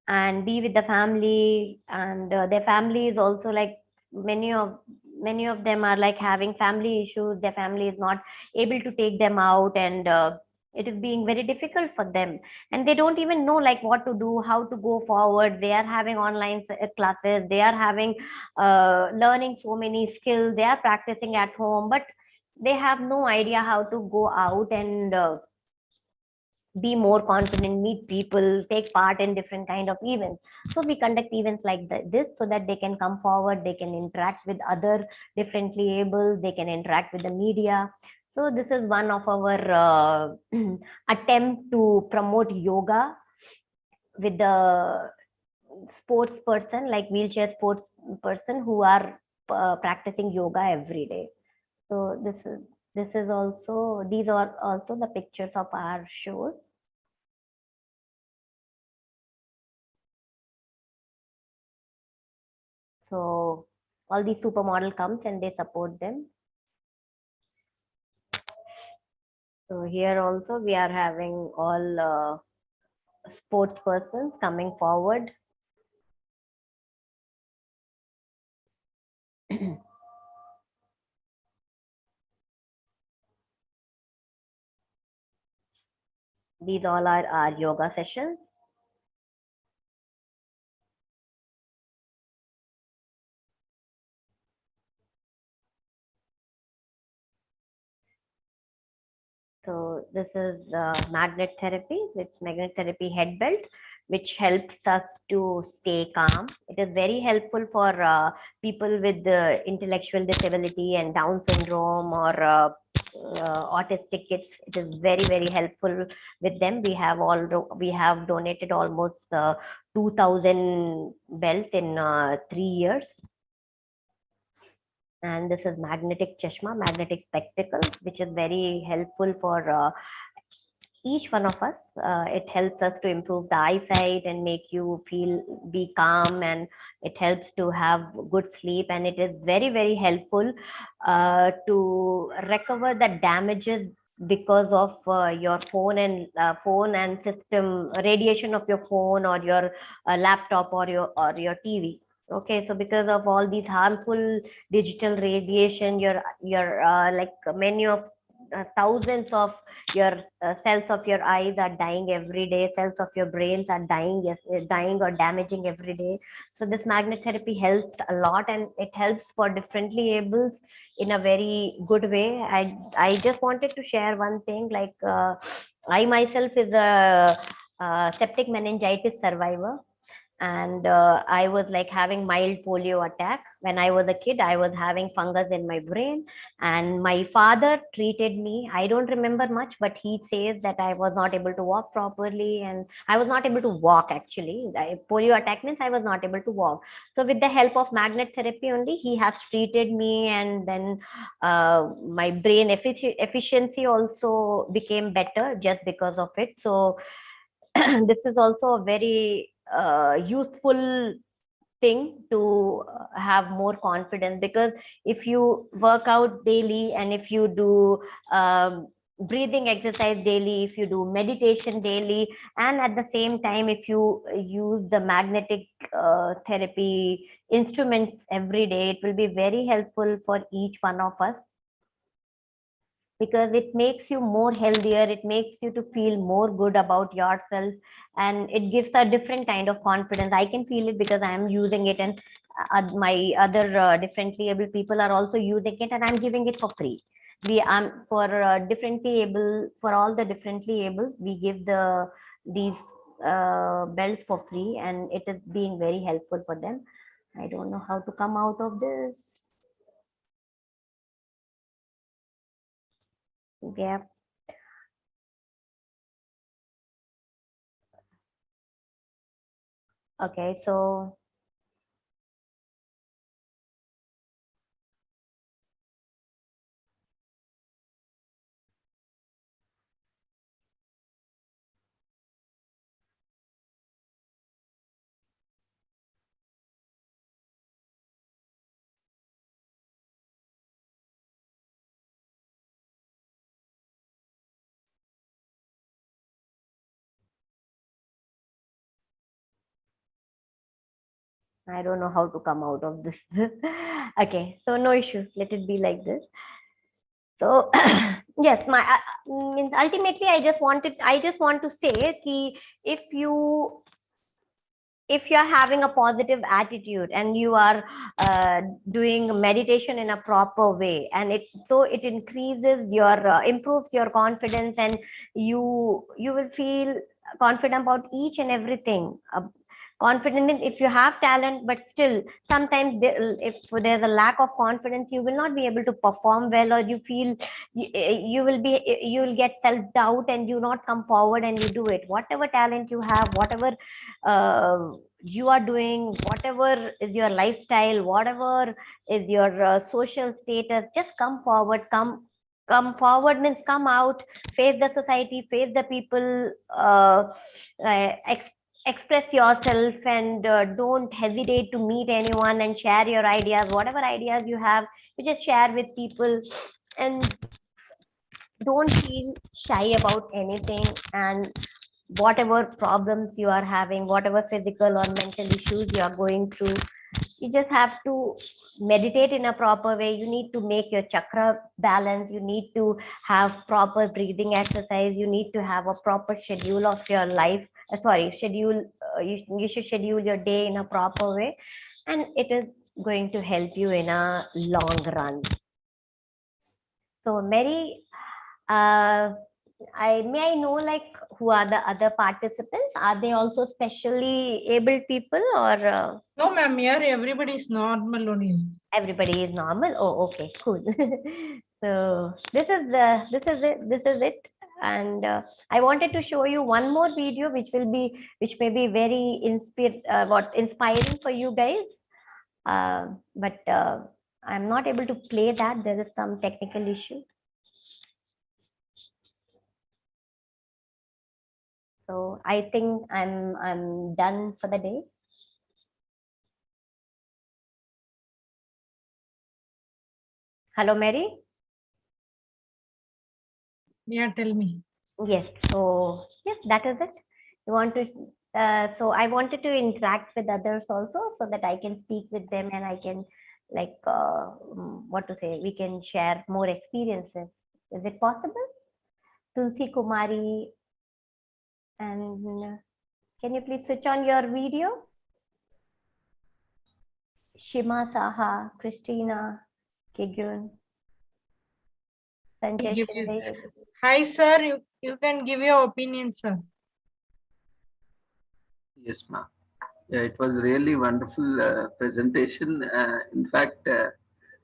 and be with the family, and their family is also like, many of them are like having family issues. Their family is not able to take them out, and it is being very difficult for them, and they don't even know like what to do, how to go forward. They are having online classes, they are having learning so many skills, they are practicing at home, but they have no idea how to go out and be more confident, meet people, take part in different kind of events. So we conduct events like this, so that they can come forward, they can interact with other differently able, they can interact with the media. So this is one of our attempt to promote yoga with the sports person, like wheelchair sports person, who are practicing yoga every day. So this is also, these are also the pictures of our shows. So all these supermodel comes and they support them. So here also we are having all sports persons coming forward. These all are our yoga sessions. So this is magnet therapy with magnet therapy head belt, which helps us to stay calm. It is very helpful for people with intellectual disability and Down syndrome, or autistic kids. It is very, very helpful with them. We have donated almost 2,000 belts in 3 years. And this is magnetic chashma, magnetic spectacles, which is very helpful for each one of us. It helps us to improve the eyesight and make you be calm, and it helps to have good sleep, and it is very, very helpful to recover the damages because of your phone and system radiation of your phone, or your laptop, or your TV. Okay, so because of all these harmful digital radiation, your like many of thousands of your cells of your eyes are dying every day. Cells of your brains are dying or damaging every day. So this magnet therapy helps a lot, and it helps for differently ables in a very good way. I just wanted to share one thing, like I myself is a septic meningitis survivor, and I was like having mild polio attack when I was a kid. I was having fungus in my brain, and my father treated me. I don't remember much, but he says that I was not able to walk properly, and I was not able to walk actually. Polio attack means I was not able to walk. So with the help of magnet therapy only, he has treated me, and then my brain efficiency also became better just because of it. So this is also a very useful thing to have more confidence, because if you work out daily, and if you do breathing exercise daily, if you do meditation daily, and at the same time if you use the magnetic therapy instruments every day, it will be very helpful for each one of us, because it makes you more healthier, it makes you to feel more good about yourself, and it gives a different kind of confidence. I can feel it because I am using it, and my other differently able people are also using it, and I'm giving it for free. For differently able, for all the differently able, we give these belts for free, and it is being very helpful for them. I don't know how to come out of this. Yeah. Okay, so I don't know how to come out of this. Okay, so no issue. Let it be like this. So yes, my means ultimately, I just want to say ki if you're having a positive attitude and you are doing meditation in a proper way, and it increases your improves your confidence, and you will feel confident about each and everything. Confident means if you have talent, but still sometimes if there's a lack of confidence, you will not be able to perform well, or you feel you will get self-doubt and you not come forward and you do it. Whatever talent you have, whatever you are doing, whatever is your lifestyle, whatever is your social status, just come forward. Come forward means come out, face the society, face the people, express yourself, and don't hesitate to meet anyone and share your ideas. Whatever ideas you have, you just share with people, and don't feel shy about anything. And whatever problems you are having, whatever physical or mental issues you are going through, you just have to meditate in a proper way. You need to make your chakra balance. You need to have proper breathing exercise. You need to have a proper schedule of your life. You should schedule your day in a proper way, and it is going to help you in a long run. So Mary, may I know, like, who are the other participants? Are they also specially abled people, or
No, ma'am, here everybody is normal only.
everybody is normal? Oh, okay, cool. So this is it. And I wanted to show you one more video, which may be very inspiring for you guys. But I'm not able to play that. There is some technical issue. So I think I'm done for the day. Hello, Mary.
Yeah, tell me.
Yes. So yes, that is it. You want to. So I wanted to interact with others also, so that I can speak with them and I can, like, what to say, we can share more experiences. Is it possible? Tulsi Kumari, and can you please switch on your video? Shima Saha, Christina Kigun, Sanjay
Give you-
Shinde.
Hi, sir. You can give your opinion, sir.
Yes, ma'am. Yeah, it was really wonderful presentation. In fact,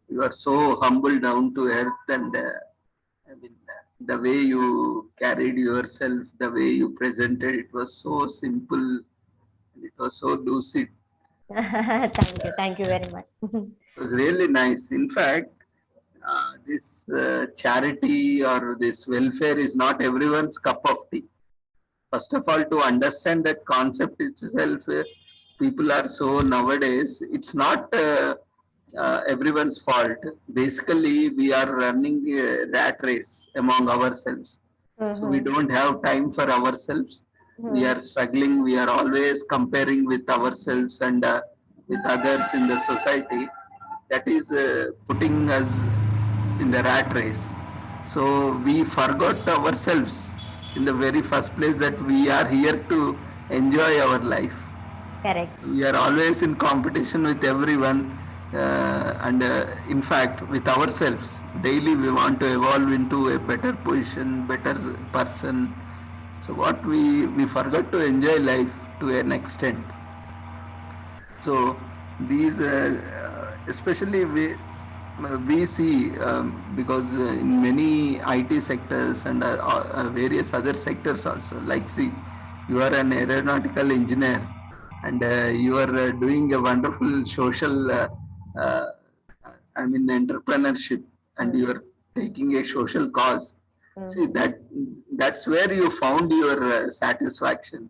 you are so humble, down to earth, and I mean, the way you carried yourself, the way you presented, it was so simple, and it was so lucid.
Thank you very much.
It was really nice. In fact, this charity or this welfare is not everyone's cup of tea. First of all, to understand that concept itself, people are so nowadays, it's not everyone's fault. Basically, we are running a rat race among ourselves. So we don't have time for ourselves. We are struggling. We are always comparing with ourselves and with others in the society. That is putting us in the rat race. So we forgot ourselves in the very first place, that we are here to enjoy our life.
Correct.
We are always in competition with everyone, and in fact with ourselves. Daily we want to evolve into a better position, better person, So what we forgot to enjoy life to an extent. So these, especially we see because in many IT sectors and various other sectors also, like see, you are an aeronautical engineer and you are doing a wonderful social, uh, I mean entrepreneurship, and you are taking a social cause. See that's where you found your satisfaction.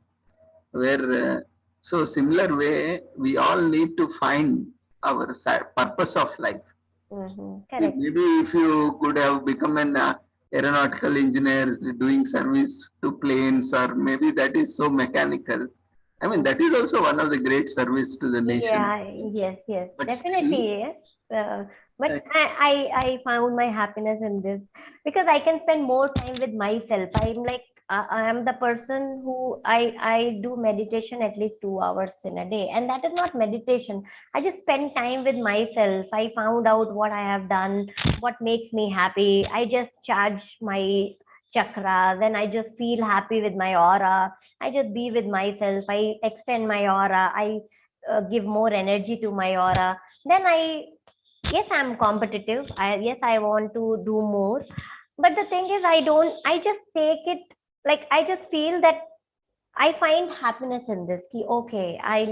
Where so similar way, we all need to find our purpose of life.
Correct.
Maybe if you could have become an aeronautical engineer doing service to planes, or maybe that is so mechanical. I mean, that is also one of the great service to the nation.
Yeah, yes,
But
definitely, yes. But I found my happiness in this because I can spend more time with myself. I'm like, I am the person who I do meditation at least 2 hours in a day, and that is not meditation. I just spend time with myself. I found out what I have done, what makes me happy. I just charge my chakra, then I just feel happy with my aura. I just be with myself. I extend my aura. I give more energy to my aura. Then yes, I'm competitive. Yes, I want to do more. But the thing is, I just take it like, I just feel that I find happiness in this. Okay, I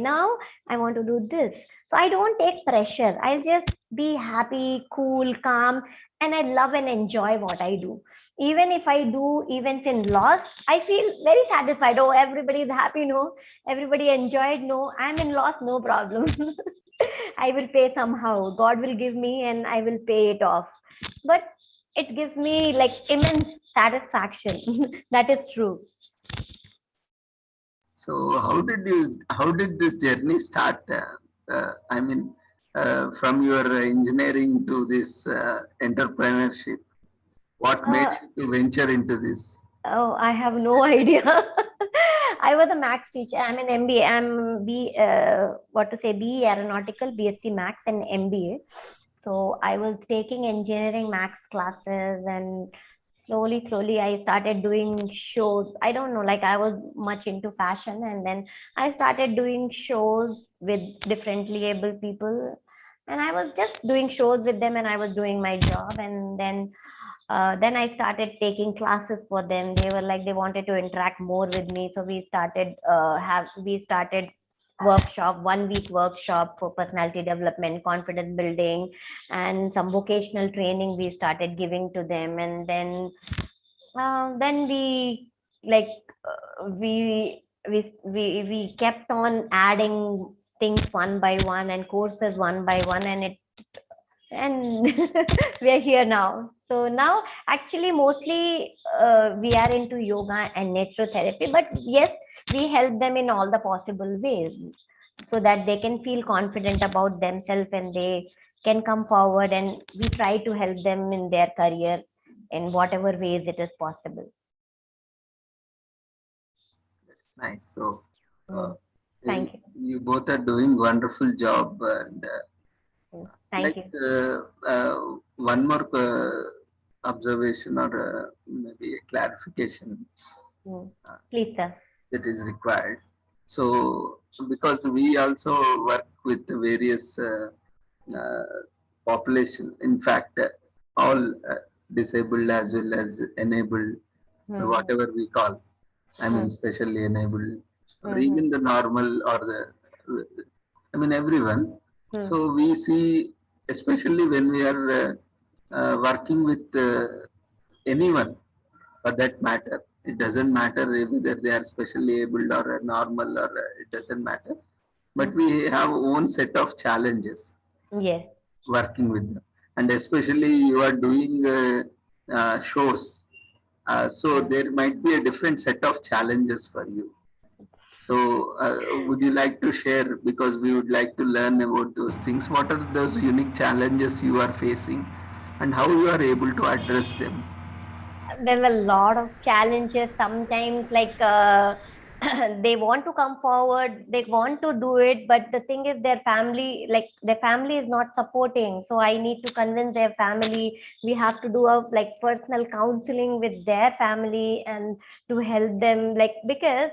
want to do this. So I don't take pressure. I'll just be happy, cool, calm, and I love and enjoy what I do. Even if I do events in loss, I feel very satisfied. Oh, everybody is happy, no? Everybody enjoyed, no? I'm in loss, no problem. I will pay somehow. God will give me and I will pay it off. But it gives me like immense satisfaction. That is true.
So how did this journey start? I mean, from your engineering to this entrepreneurship, what made you to venture into this?
Oh, I have no idea. I was a max teacher. I'm an MBA. I'm BE Aeronautical, BSc Max and MBA. So I was taking engineering max classes, and slowly I started doing shows. I don't know, like I was much into fashion, and then I started doing shows with differently able people, and I was just doing shows with them, and I was doing my job. And then I started taking classes for them. They were like, they wanted to interact more with me, so we started workshop, 1 week workshop for personality development, confidence building, and some vocational training we started giving to them. And then we like we kept on adding things one by one and courses one by one, and we are here now. So now actually mostly we are into yoga and naturotherapy, but yes, we help them in all the possible ways so that they can feel confident about themselves and they can come forward, and we try to help them in their career in whatever ways it is possible.
That's nice. So
Thank you.
You both are doing wonderful job. And
Thank you.
one more observation or maybe a clarification
Please, sir.
that is required. So because we also work with various population, in fact, all disabled as well as enabled, whatever we call, I mean, specially enabled, or even the normal or I mean, everyone. So we see, especially when we are working with anyone for that matter, it doesn't matter whether they are specially able or normal, or it doesn't matter. But we have own set of challenges.
Yes.
Working with them, and especially you are doing shows, so there might be a different set of challenges for you. So would you like to share, because we would like to learn about those things, what are those unique challenges you are facing and how you are able to address them?
There were a lot of challenges sometimes, like they want to come forward, they want to do it, but the thing is their family, like their family is not supporting. So I need to convince their family. We have to do a like personal counseling with their family and to help them, like, because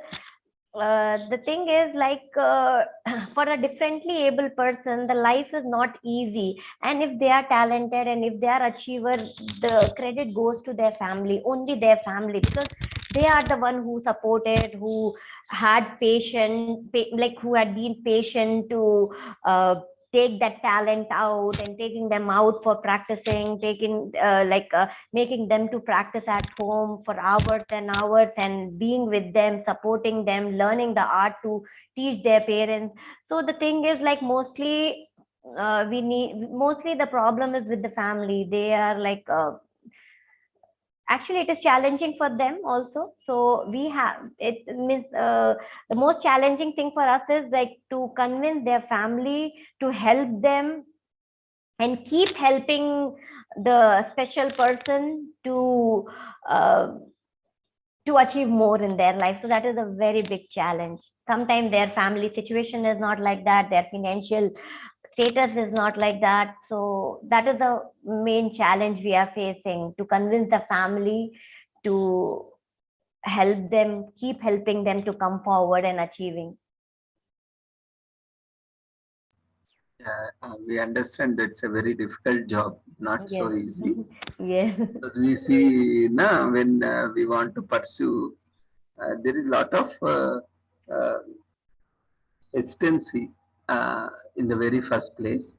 the thing is like for a differently able person the life is not easy, and if they are talented and if they are achiever, the credit goes to their family, only their family, because they are the one who supported, who had patient like who had been patient to take that talent out and taking them out for practicing, taking making them to practice at home for hours and hours and being with them, supporting them, learning the art to teach their parents. So the thing is like mostly mostly the problem is with the family. They are like actually it is challenging for them also. So we have it means the most challenging thing for us is like to convince their family to help them and keep helping the special person to achieve more in their life. So that is a very big challenge. Sometimes their family situation is not like that, their financial status is not like that. So that is the main challenge we are facing, to convince the family to help them, keep helping them to come forward and achieving.
We understand that's a very difficult job, not so
Yes.
easy.
Yes.
Because we see now when we want to pursue, there is a lot of hesitancy in the very first place.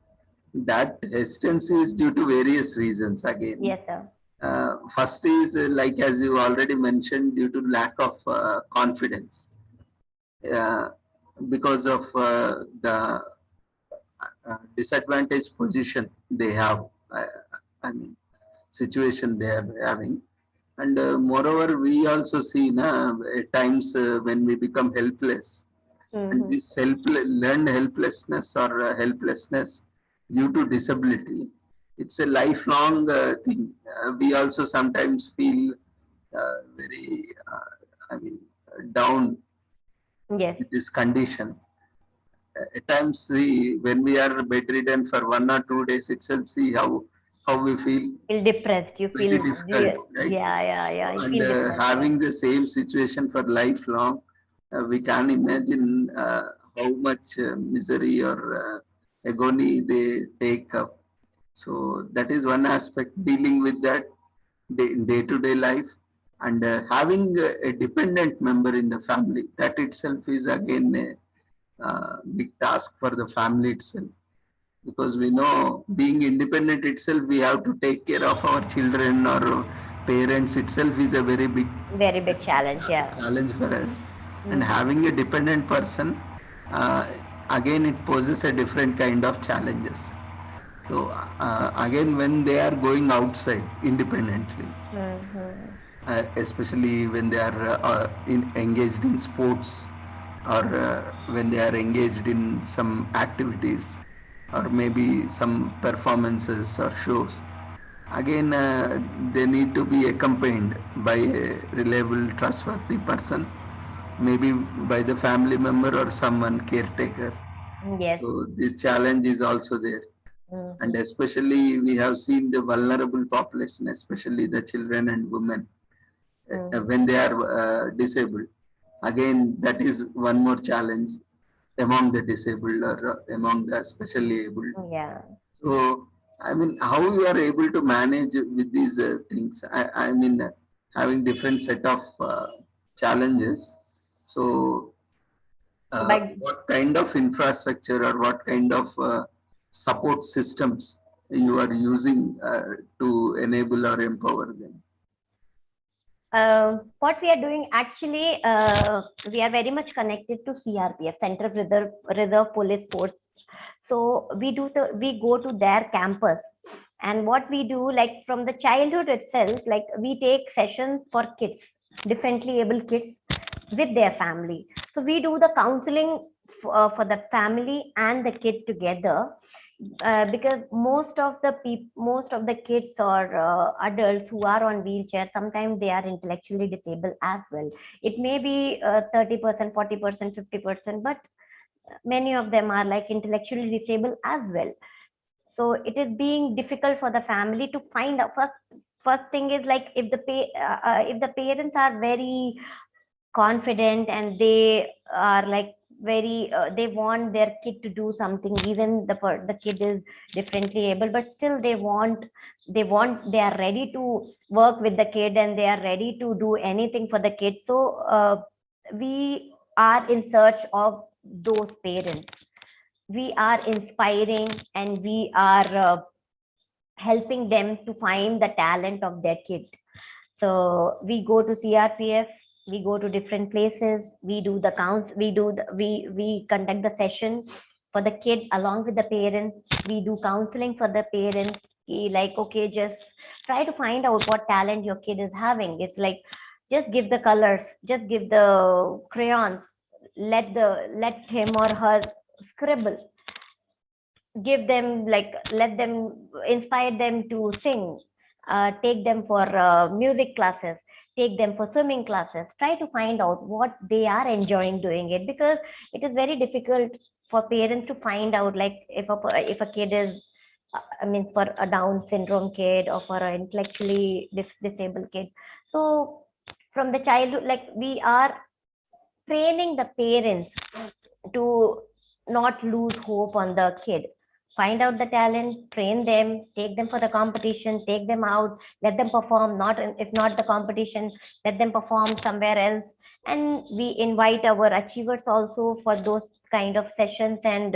That hesitancy is due to various reasons again.
Yes, sir.
First is like as you already mentioned, due to lack of confidence, because of the disadvantaged position they have, I mean, situation they are having. And moreover, we also see at times when we become helpless, and this learned helplessness or helplessness due to disability, it's a lifelong thing. We also sometimes feel very, down
Yes.
with this condition. At times, see, when we are bedridden for 1 or 2 days itself, see how we feel
Feel depressed. You
very
feel
difficult, right?
yeah. You
And
feel depressed.
having the same situation for lifelong, we can imagine how much misery or agony they take up. So that is one aspect, dealing with that day-to-day life, and having a dependent member in the family. That itself is again a big task for the family itself, because we know being independent itself, we have to take care of our children or parents itself is a very big
challenge. Yeah.
challenge for us. And having a dependent person, again, it poses a different kind of challenges. So again, when they are going outside independently, especially when they are engaged in sports, or when they are engaged in some activities, or maybe some performances or shows, again they need to be accompanied by a reliable, trustworthy person, maybe by the family member or someone caretaker.
Yes.
So this challenge is also there. And especially we have seen the vulnerable population, especially the children and women, when they are disabled. Again, that is one more challenge among the disabled or among the specially able.
Yeah.
So, I mean, how you are able to manage with these things? I mean, having different set of challenges. So, what kind of infrastructure or what kind of support systems you are using to enable or empower them?
What we are doing actually, we are very much connected to CRPF, Central Reserve Police Force. So we go to their campus, and what we do, like from the childhood itself, like we take sessions for kids, differently able kids with their family. So we do the counseling for the family and the kid together, because most of the kids or adults who are on wheelchair, sometimes they are intellectually disabled as well. It may be 30%, 40%, 50%, but many of them are like intellectually disabled as well. So it is being difficult for the family to find out. First thing is like if the parents are very confident and they are like very they want their kid to do something, even the kid is differently able, but still they are ready to work with the kid and they are ready to do anything for the kid. So we are in search of those parents. We are inspiring and we are helping them to find the talent of their kid. So we go to CRPF, we go to different places, we do the count, we conduct the session for the kid along with the parents. We do counseling for the parents. Like, okay, just try to find out what talent your kid is having. It's like, just give the colors, just give the crayons, let him or her scribble, give them like, let them, inspire them to sing, take them for music classes, take them for swimming classes. Try to find out what they are enjoying doing it, because it is very difficult for parents to find out like if a kid is I mean for a Down syndrome kid or for an intellectually disabled kid. So from the childhood, like we are training the parents to not lose hope on the kid. Find out the talent, train them, take them for the competition, take them out, let them perform. Not if not the competition, let them perform somewhere else. And we invite our achievers also for those kind of sessions, and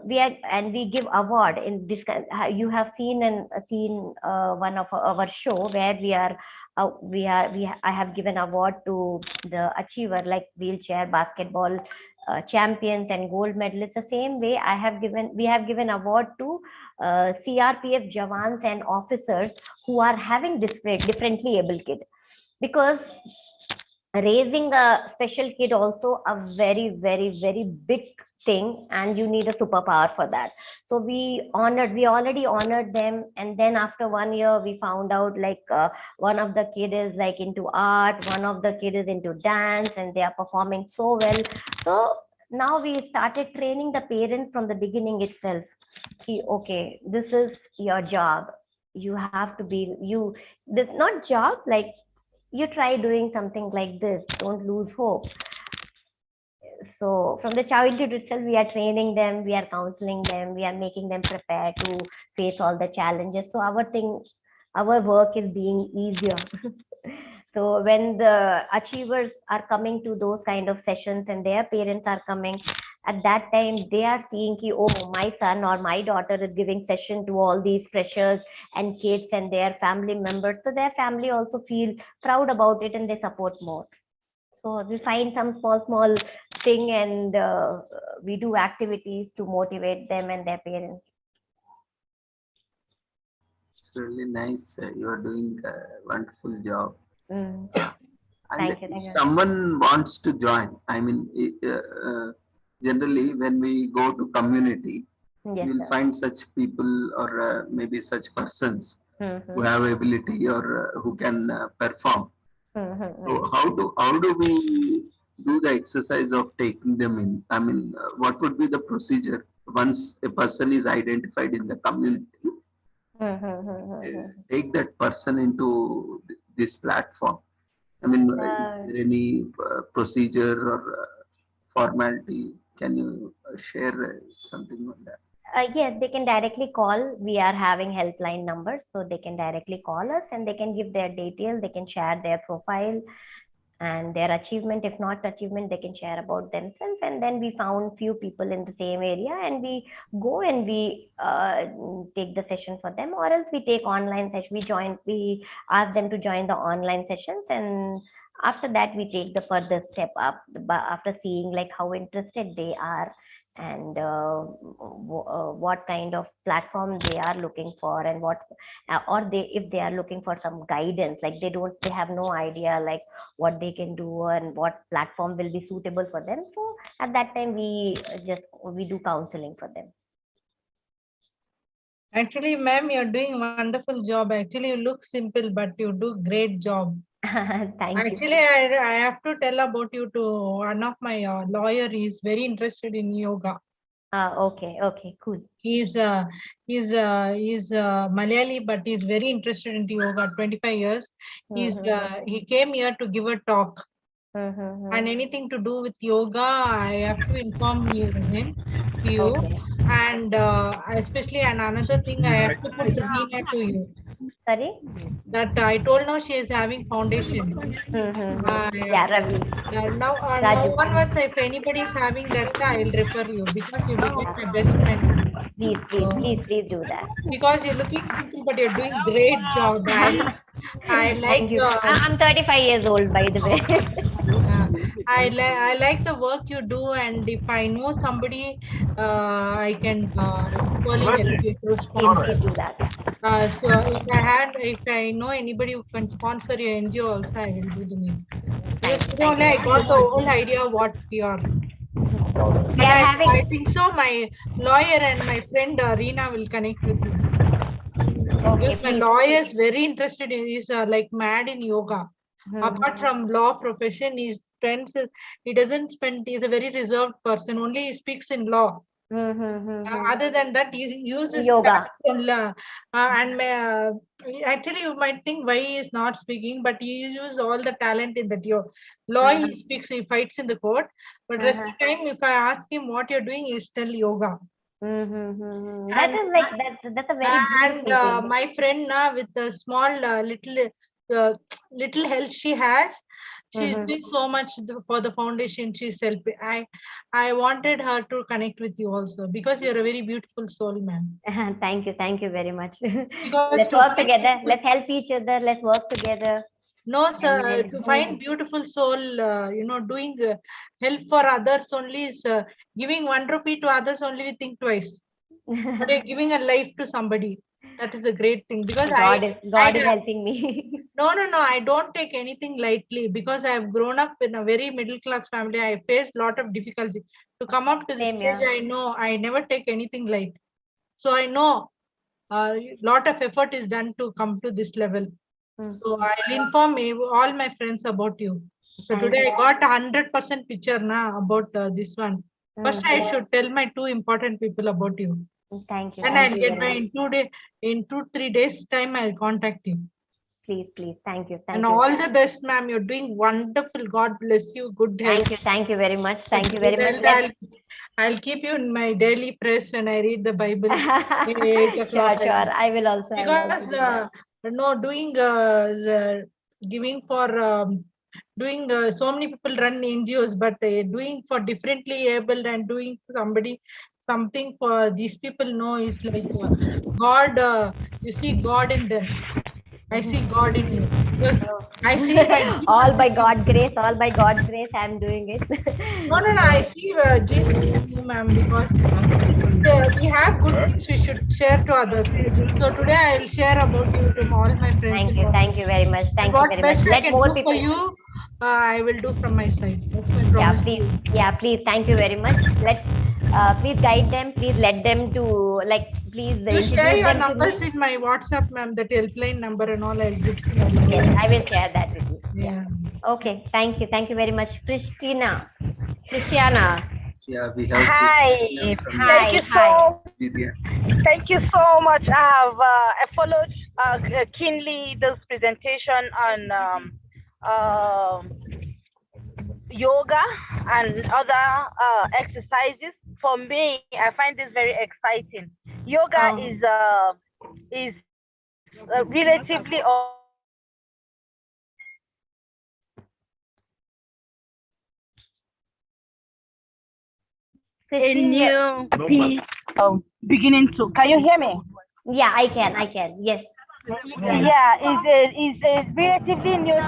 we give award in this kind. You have seen one of our show where I have given award to the achiever, like wheelchair basketball champions and gold medalists. The same way we have given award to CRPF jawans and officers who are having differently able kid, because raising a special kid also a very, very, very big thing, and you need a superpower for that. So we already honored them, and then after 1 year we found out like one of the kid is like into art, one of the kid is into dance, and they are performing so well. So now we started training the parents from the beginning itself. Okay, this is your job, you have to be this not job, like you try doing something like this, don't lose hope. So from the childhood itself, we are training them, we are counseling them, we are making them prepare to face all the challenges. So our work is being easier. So when the achievers are coming to those kind of sessions and their parents are coming, at that time they are seeing ki, oh, my son or my daughter is giving session to all these freshers and kids and their family members. So their family also feel proud about it and they support more. So we find some small thing, and we do activities to motivate them and their parents.
It's really nice. You are doing a wonderful job.
Mm.
And
Thank you.
if someone wants to join, I mean, generally when we go to community,
Yes,
you'll
sir.
find such people or maybe such persons who have ability or who can perform. So how do we do the exercise of taking them in? I mean, what would be the procedure once a person is identified in the community? Take that person into this platform. I mean, is there any procedure or formality? Can you share something on that?
Yes, they can directly call. We are having helpline numbers, so they can directly call us and they can give their detail. They can share their profile and their achievement. If not achievement, they can share about themselves. And then we found few people in the same area, and we go and we take the session for them, or else we take online session. We ask them to join the online sessions, and after that we take the further step up after seeing like how interested they are, and what kind of platform they are looking for, and what or if they are looking for some guidance, like they have no idea like what they can do and what platform will be suitable for them. So at that time we do counseling for them.
Actually, ma'am, you're doing wonderful job. Actually, you look simple, but you do great job.
Thank you.
Actually, I have to tell about you to one of my lawyer. Is very interested in yoga.
Okay, okay, cool.
He's Malayali, but he's very interested in yoga. 25 years. He came here to give a talk. And anything to do with yoga, I have to inform you him to you.
Okay.
And especially another thing, I have to put Reena to you.
Sorry?
That I told now she is having foundation.
Yeah, Ravi.
Now
Raju.
onwards, if anybody is having that, I'll refer you because you become my best friend.
Please, please, please do that.
Because you're looking simple, but you're doing great job. I like
Thank you. I'm 35 years old, by the way.
I like the work you do, and if I know somebody, I can equally help you to sponsor.
Please do that.
So if I know anybody who can sponsor your NGO also, I will do the name. Because today only I got the whole idea what you are. But
We are having.
I think so. My lawyer and my friend Reena will connect with you.
Okay,
Because my
please.
lawyer is very interested in, he's like mad in yoga. Apart from law profession, he doesn't spend, he's a very reserved person, only he speaks in law. Other than that, he uses
Yoga.
actually you might think why he is not speaking, but he uses all the talent in that law. He speaks, he fights in the court, but rest of the time, if I ask him what you're doing, he's still yoga.
That is like that's a very
And
beautiful thing.
my friend with the small little health she has, she's doing so much for the foundation. She's helping. I wanted her to connect with you also because you're a very beautiful soul, ma'am.
Thank you very much.
Because
Let's
to
work
find
together.
people-
Let's help each other. Let's work together.
No, sir.
then-
To find beautiful soul, doing help for others only is giving 1 rupee to others only. We think twice. But you're giving a life to somebody. That is a great thing because
God
I
is helping me.
No, I don't take anything lightly because I have grown up in a very middle class family. I faced a lot of difficulty to come up to this
Same
stage.
here.
I know I never take anything light. So I know a lot of effort is done to come to this level. So I'll inform all my friends about you. So today I got 100% picture now about this one. First, I should tell my 2 important people about you.
Thank you.
Then
Thank
I'll
you
get
very
by
much.
in 2-3 days time. I'll contact you.
Please, please. Thank you. Thank
And
you.
all the best, ma'am. You're doing wonderful. God bless you. Good health.
Thank you. Thank you very much. Thank you very much.
Well, I'll keep you in my daily press when I read the Bible.
Sure, sure. I will also.
Because doing giving for doing so many people run NGOs, but doing for differently able and doing somebody something for these people know is like God. You see God in them. I see God in you. Because I see my
all by God's grace. All by God's grace, I'm doing it.
No. I see Jesus in you, ma'am, because we have good things we should share to others. So today I will share about you to all my friends.
Thank you very much. Thank you
What
very much.
best I
Let
can
more
do
people.
for you, I will do from my side. That's my
Yeah,
promise.
please. Thank you very much. Please guide them. Please let them to please
You share
introduce
your
them to me.
numbers in my WhatsApp, ma'am. That helpline number and all. I'll give to you.
Yes, I will share that with you.
Yeah.
Okay. Thank you very much, Christiana.
Yeah, we have.
Hi.
from
Thank you so.
India.
Thank you so much. I followed keenly this presentation on yoga and other exercises. For me, I find this very exciting. Yoga is relatively a new piece beginning to. Can you hear me?
Yeah, I can. Yes.
Yeah, is a relatively new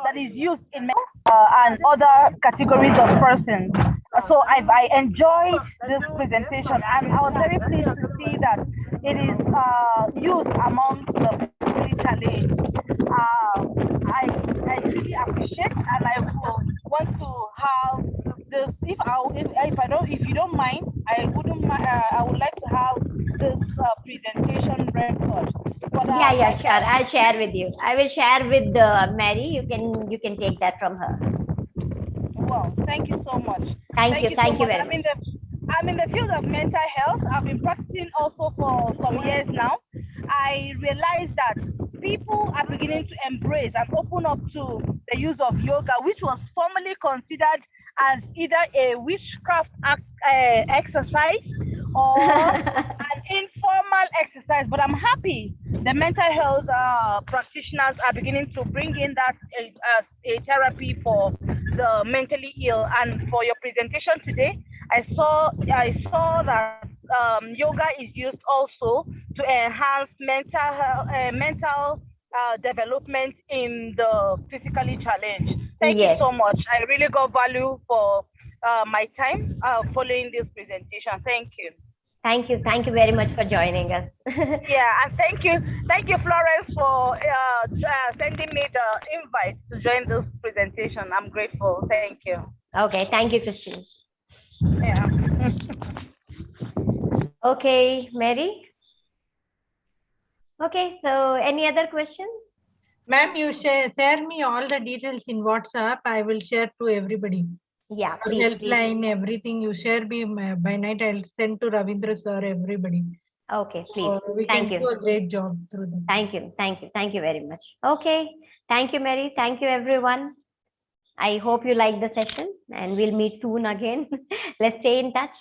that is used in and other categories of persons. So I enjoyed this presentation, and I was very pleased to see that it is used among the physically challenged. I really appreciate, and I will want to have this. If you don't mind, I wouldn't. I would like to have this presentation record. But,
Yeah, sure. I'll share with you. I will share with Mary. You can take that from her.
Wow, thank you so much.
Thank you
so
very
much.
much.
I'm in the field of mental health. I've been practicing also for some years now. I realized that people are beginning to embrace and open up to the use of yoga, which was formerly considered as either a witchcraft exercise or an informal exercise. But I'm happy the mental health practitioners are beginning to bring in that as a therapy for the mentally ill. And for your presentation today, I saw that yoga is used also to enhance mental development in the physically challenged. Thank you
Yes.
so much. I really got value for my time following this presentation. Thank you.
Thank you very much for joining us.
Yeah, and thank you, Florence, for sending me the invite to join this presentation. I'm grateful. Thank you.
Okay, thank you, Christine.
Yeah.
Okay, Mary. Okay, so any other question?
Ma'am, you share me all the details in WhatsApp. I will share to everybody.
Yeah,
Your
please.
helpline, everything you share me by night. I'll send to Ravindra sir, everybody.
Okay, please.
So we
Thank
can
you.
do a great job through them.
Thank you very much. Okay, thank you, Mary. Thank you, everyone. I hope you like the session, and we'll meet soon again. Let's stay in touch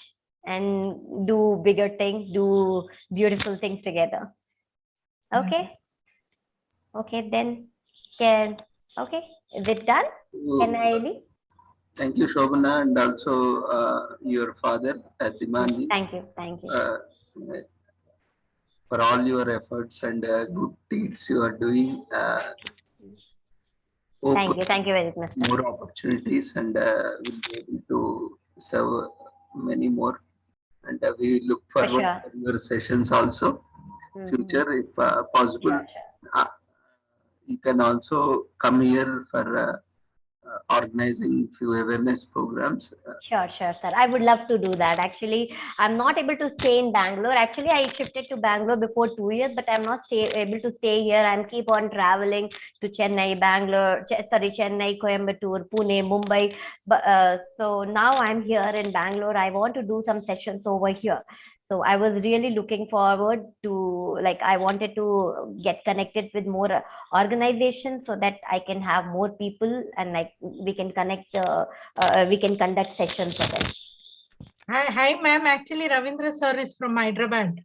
and do bigger things, do beautiful things together. Okay. Okay, then okay, is it done? Can I leave?
Thank you, Shobana, and also your father, Dimanji.
Thank you.
For all your efforts and good deeds you are doing.
Thank you very much.
More opportunities, and we'll be able to serve many more. And we look forward
sure.
to your sessions also. Future, if possible. You can also come here for organizing few awareness programs.
Sure, sir. I would love to do that. Actually, I'm not able to stay in Bangalore. Actually, I shifted to Bangalore before 2 years, but I'm not able to stay here. I'm keep on traveling to Chennai, Chennai, Coimbatore, Pune, Mumbai. But so now I'm here in Bangalore. I want to do some sessions over here. So I was really looking forward to, I wanted to get connected with more organizations so that I can have more people and we can connect, we can conduct sessions for them.
Hi, ma'am. Actually, Ravindra sir is from Hyderabad.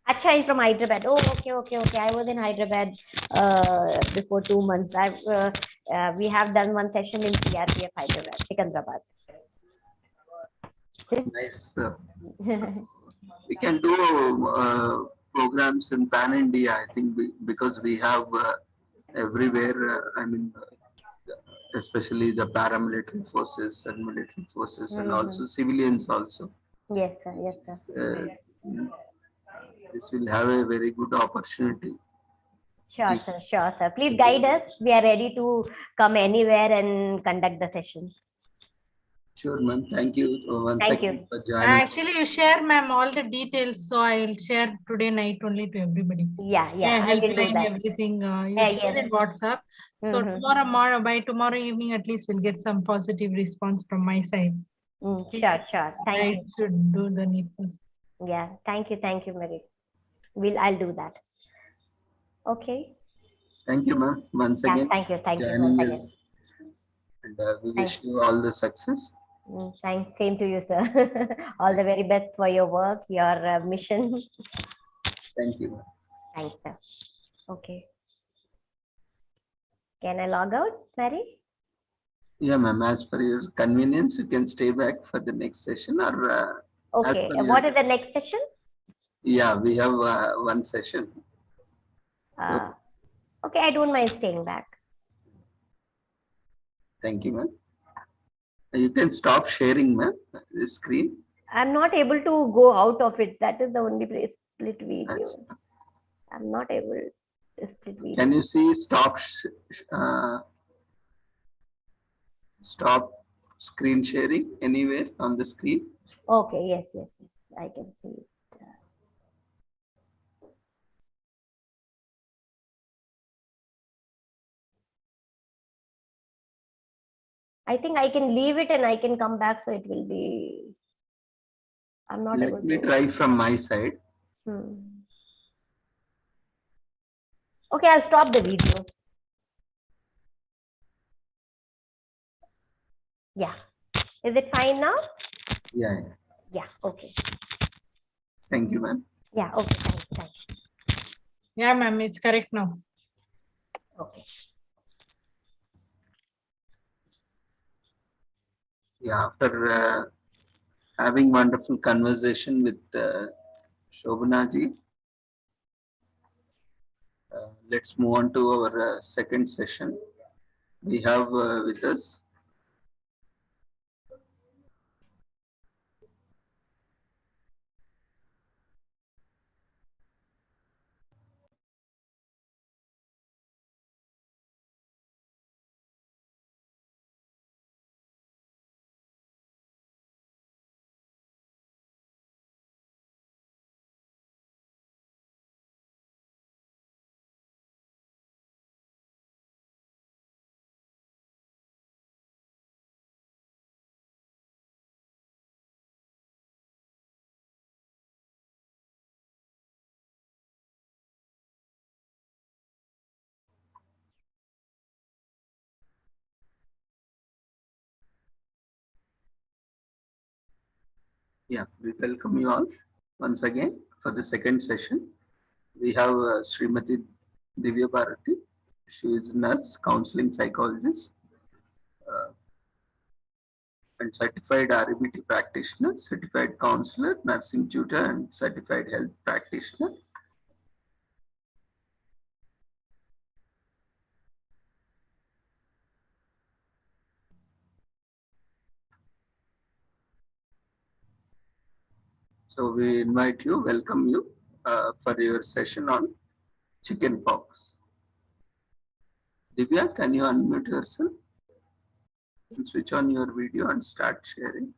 Acha, he's from Hyderabad. Oh, okay. I was in Hyderabad before 2 months. We have done one session in CRPF Hyderabad, Secunderabad.
Nice. We can do programs in Pan India, I think, because we have everywhere, especially the paramilitary forces and military forces, and also civilians also.
Yes, sir.
This will have a very good opportunity.
Sure, sir. Please guide us. We are ready to come anywhere and conduct the session.
Sure, ma'am. Thank you once again for joining.
Actually, you share, ma'am, all the details. So I will share today night only to everybody.
Yeah. I will do that.
Everything you share in WhatsApp. So by tomorrow evening, at least we'll get some positive response from my side.
Sure. Thank you.
Should do the needful.
Yeah. Thank you, Mary. I'll do that. Okay.
Thank you, ma'am. Once again.
Thank you.
And we wish you all the success.
Same to you, sir. All the very best for your work, your mission.
Thank you.
Thanks, sir. Okay. Can I log out, Mary?
Yeah, ma'am. As per your convenience, you can stay back for the next session or.
Okay. What is the next session?
Yeah, we have one session. So,
okay, I don't mind staying back.
Thank you, ma'am. You can stop sharing, ma'am, the screen.
I'm not able to go out of it. That is the only split video. I'm not able to split video.
Can you see stop screen sharing anywhere on the screen?
Okay, yes, yes, yes. I can see it. I think I can leave it and I can come back, so it will be. I'm not able
Let me
to.
try from my side.
Okay, I'll stop the video. Yeah. Is it fine now?
Yeah.
Yeah. Okay.
Thank you, ma'am.
Yeah. Okay. Thanks.
Yeah, ma'am, it's correct now.
Okay.
Yeah, after having wonderful conversation with Shobhana ji, let's move on to our second session. We have with us we welcome you all once again for the second session. We have Srimati Divya Bharati. She is nurse, counseling psychologist, and certified RBT practitioner, certified counselor, nursing tutor, and certified health practitioner. So we invite you, welcome you for your session on chicken pox. Divya, can you unmute yourself and switch on your video and start sharing?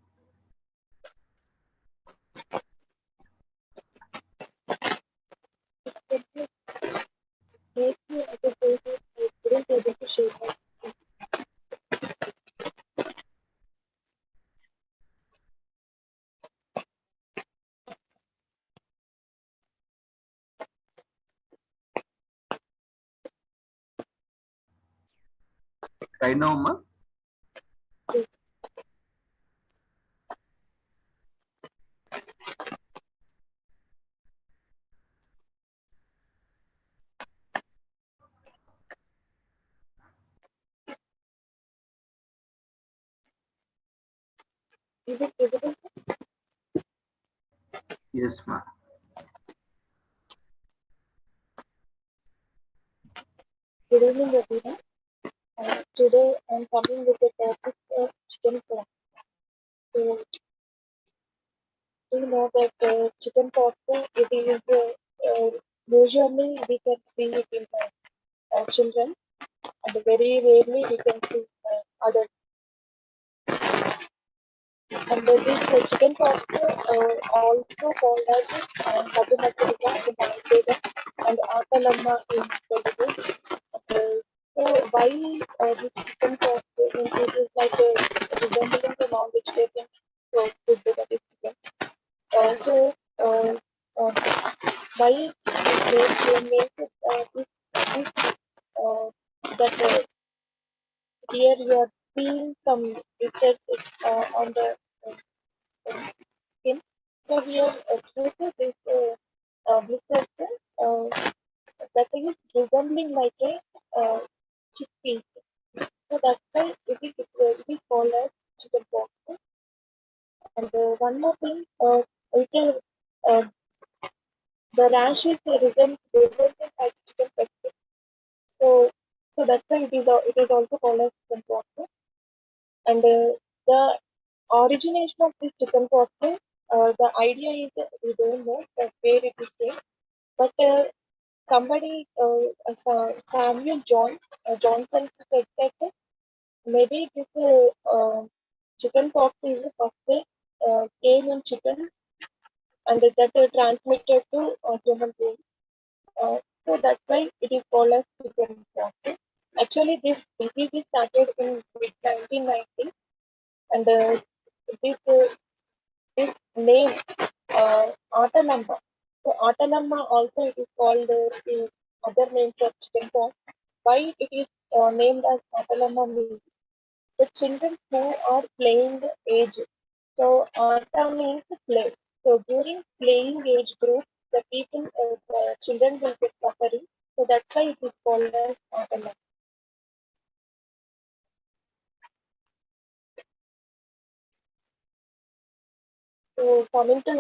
Right now, Ma?
Is it visible?
Yes, ma.
Good evening, everyone. Today I'm coming with the topic of chicken pox. So, you know that chicken pox, it is usually we can see it in children, and very rarely we can see adults. And this chicken pox also called as Madhumatrika in Ayurveda and Atalamma in Telugu. So why this chicken pox it is like resembling the non-vegetarian food that is chicken. So why they make it this that here we are seeing some research on the skin. So we have treated this research that is resembling like a chickpea. So that's why it is called as chicken pox. And one more thing, it is, the rash is resembling like chicken pox. So that's why it is also called as chicken pox. And the origination of this chicken pox, the idea is we don't know that where it is came, but somebody, Samuel Johnson said that maybe this chicken pox is first came in chicken and that transmitted to human beings. So that's why it is called as chicken pox. Actually, this disease is started in mid 1990, and this name Autalamba. So Autalamba also it is called in other names of chicken pox. Why it is named as Autalamba means the children who are playing age. So Ata means play. So during playing age group, the people, the children will get suffering. So that's why it is called as Autalamba. So coming to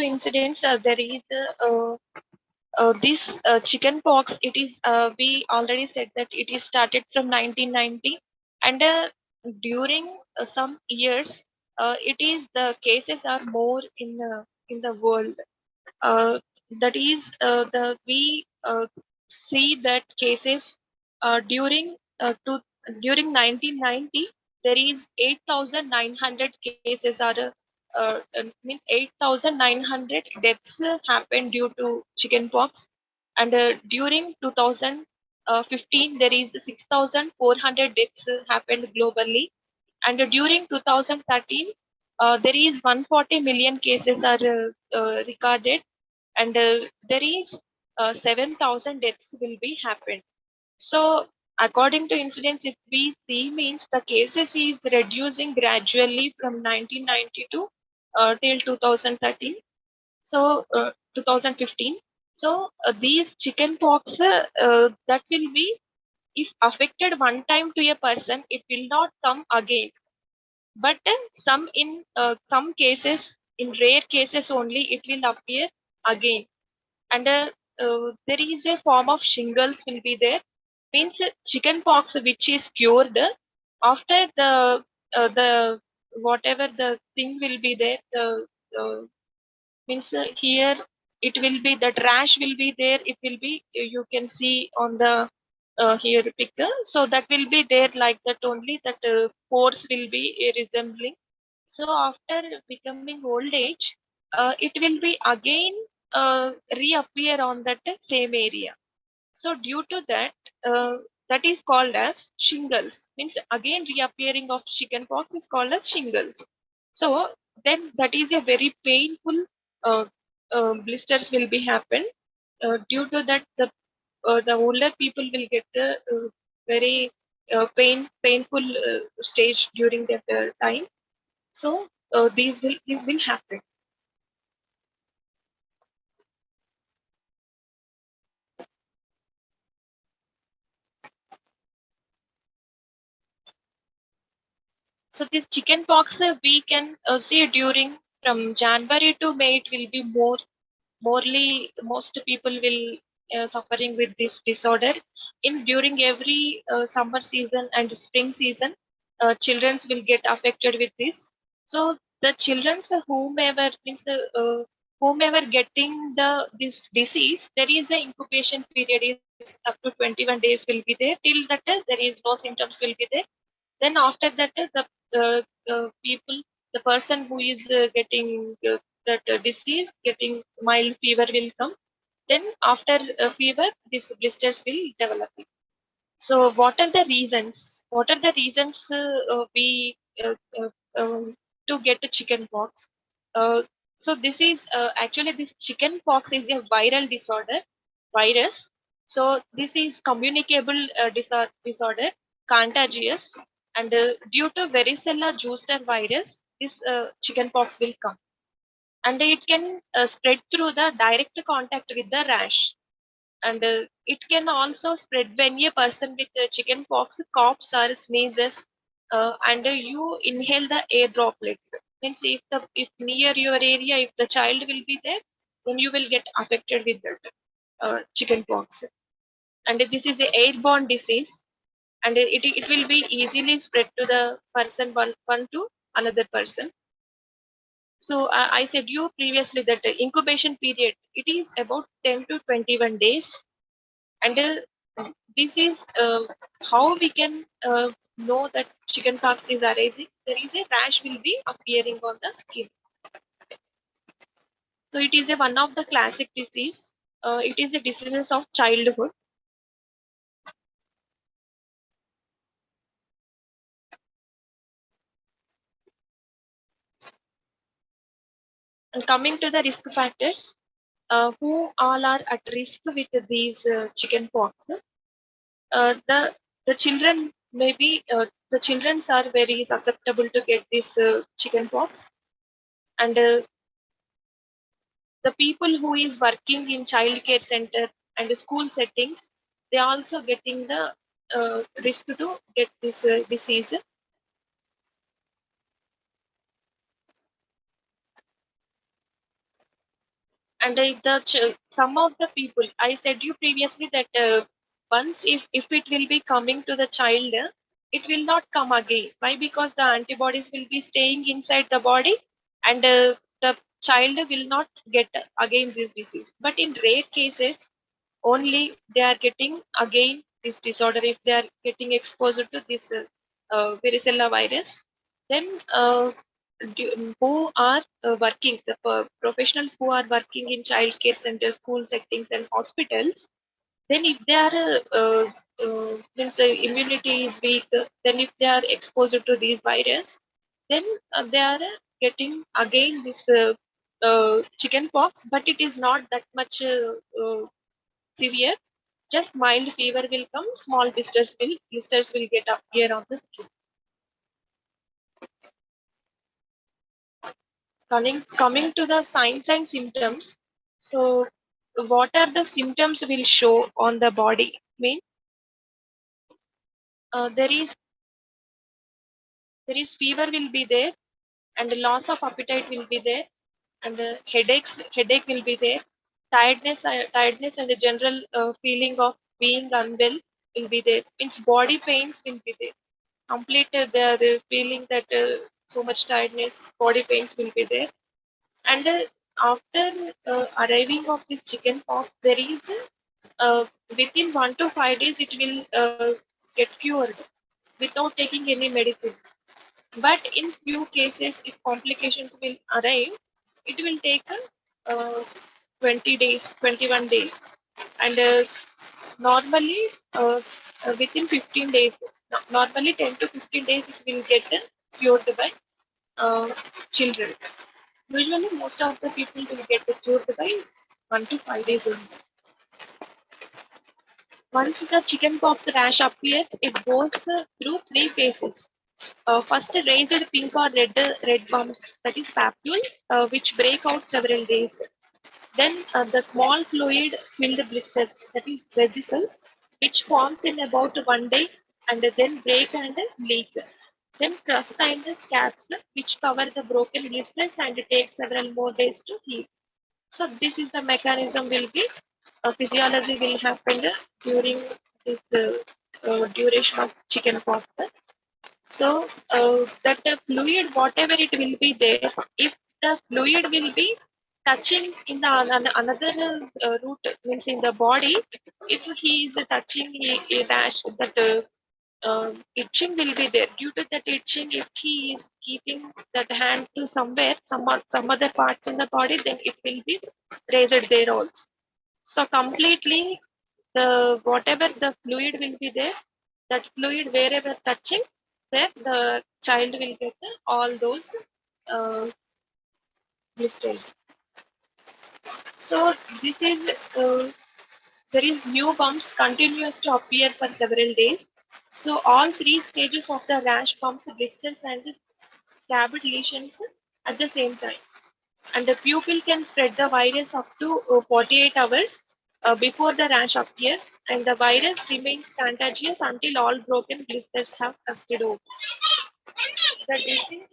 incidents, there is this chicken pox. It is we already said that it is started from 1990, and during some years, it is the cases are more in the world. That is the we see that cases during during 1990 there is 8,900 cases are means 8,900 deaths happened due to chickenpox, and during 2015 there is 6,400 deaths happened globally, and during 2013 there is 140 million cases are recorded, and there is 7,000 deaths will be happened. So according to incidents, if we see means the cases is reducing gradually from 1992 till 2013. So 2015. So these chicken pox that will be, if affected one time to a person, it will not come again. But some cases, in rare cases only, it will appear again. And there is a form of shingles will be there. Means chicken pox which is cured after the whatever the thing will be there. The means here it will be that rash will be there. It will be, you can see on the here picture. So that will be there like that only. That pores will be resembling. So after becoming old age, it will be again reappear on that same area. So due to that, that is called as shingles. Means again reappearing of chickenpox is called as shingles. So then that is a very painful uh, blisters will be happen. Due to that, the older people will get the very painful stage during that time. So these will happen. So this chicken pox we can see during from January to May. It will be most people will suffering with this disorder. In during every summer season and spring season, children will get affected with this. So the children whomever means whomever getting this disease, there is a incubation period is up to 21 days will be there. Till that there is no symptoms will be there. Then after that people, the person who is getting that disease, getting mild fever will come. Then after fever, these blisters will develop. So what are the reasons? What are the reasons we to get a chicken pox? So this is actually this chicken pox is a viral disorder, virus. So this is communicable disorder, contagious, and due to varicella zoster virus, this chicken pox will come, and it can spread through the direct contact with the rash, and it can also spread when a person with chicken pox coughs or sneezes, and you inhale the air droplets. Means if near your area, if the child will be there, then you will get affected with that chicken pox. And this is a airborne disease, and it will be easily spread to the person one to another person. So I said you previously that the incubation period, it is about 10 to 21 days, and this is how we can
know that chickenpox is arising, there is a rash will be appearing on the skin. So it is one of the classic disease. It is a disease of childhood. And coming to the risk factors, who all are at risk with these chickenpox? The children maybe the children are very susceptible to get this chickenpox, and the people who is working in child care center and school settings, they are also getting the risk to get this disease. And some of the people, I said you previously that once if it will be coming to the child, it will not come again. Why? Because the antibodies will be staying inside the body, and the child will not get again this disease. But in rare cases, only they are getting again this disorder if they are getting exposed to this varicella virus. Then who are working, the professionals who are working in child care centers, school settings, and hospitals, then if they are means immunity is weak, then if they are exposed to these virus, then they are getting again this chicken pox, but it is not that much severe. Just mild fever will come, small blisters will get appear on the skin. Coming to the signs and symptoms. So what are the symptoms will show on the body? Mean there is fever will be there, and the loss of appetite will be there, and the headache will be there, tiredness and the general feeling of being unwell will be there. Means body pains will be there. Complete the feeling that so much tiredness, body pains will be there. And after arriving of this chicken pox, there is within 1 to 5 days it will get cured without taking any medicine. But in few cases, if complications will arrive, it will take 20 days, 21 days, and normally within 15 days, normally 10 to 15 days, it will get cured by children. Usually, most of the people will get cured by 1 to 5 days only. Once the chickenpox rash appears, it goes through 3 phases. First, raised pink or red bumps, that is papules, which break out several days. Then the small fluid-filled blisters, that is vesicles, which forms in about 1 day and then break and leak. Then crust and scabs, which cover the broken blisters and take several more days to heal. So this is the mechanism will be, physiology will happen during this duration of chickenpox. So that the fluid, whatever it will be there, if the fluid will be touching in the another route, means in the body, if he is touching a rash, that itching will be there. Due to that itching, if he is keeping that hand to somewhere, some other parts in the body, then it will be raised there also. So completely, the whatever the fluid will be there, that fluid wherever touching, there the child will get all those blisters. So this is there is new bumps continues to appear for several days. So all 3 stages of the rash, bumps, blisters, and scabbed lesions at the same time. And the pupil can spread the virus up to 48 hours before the rash appears, and the virus remains contagious until all broken blisters have crusted over. The disease,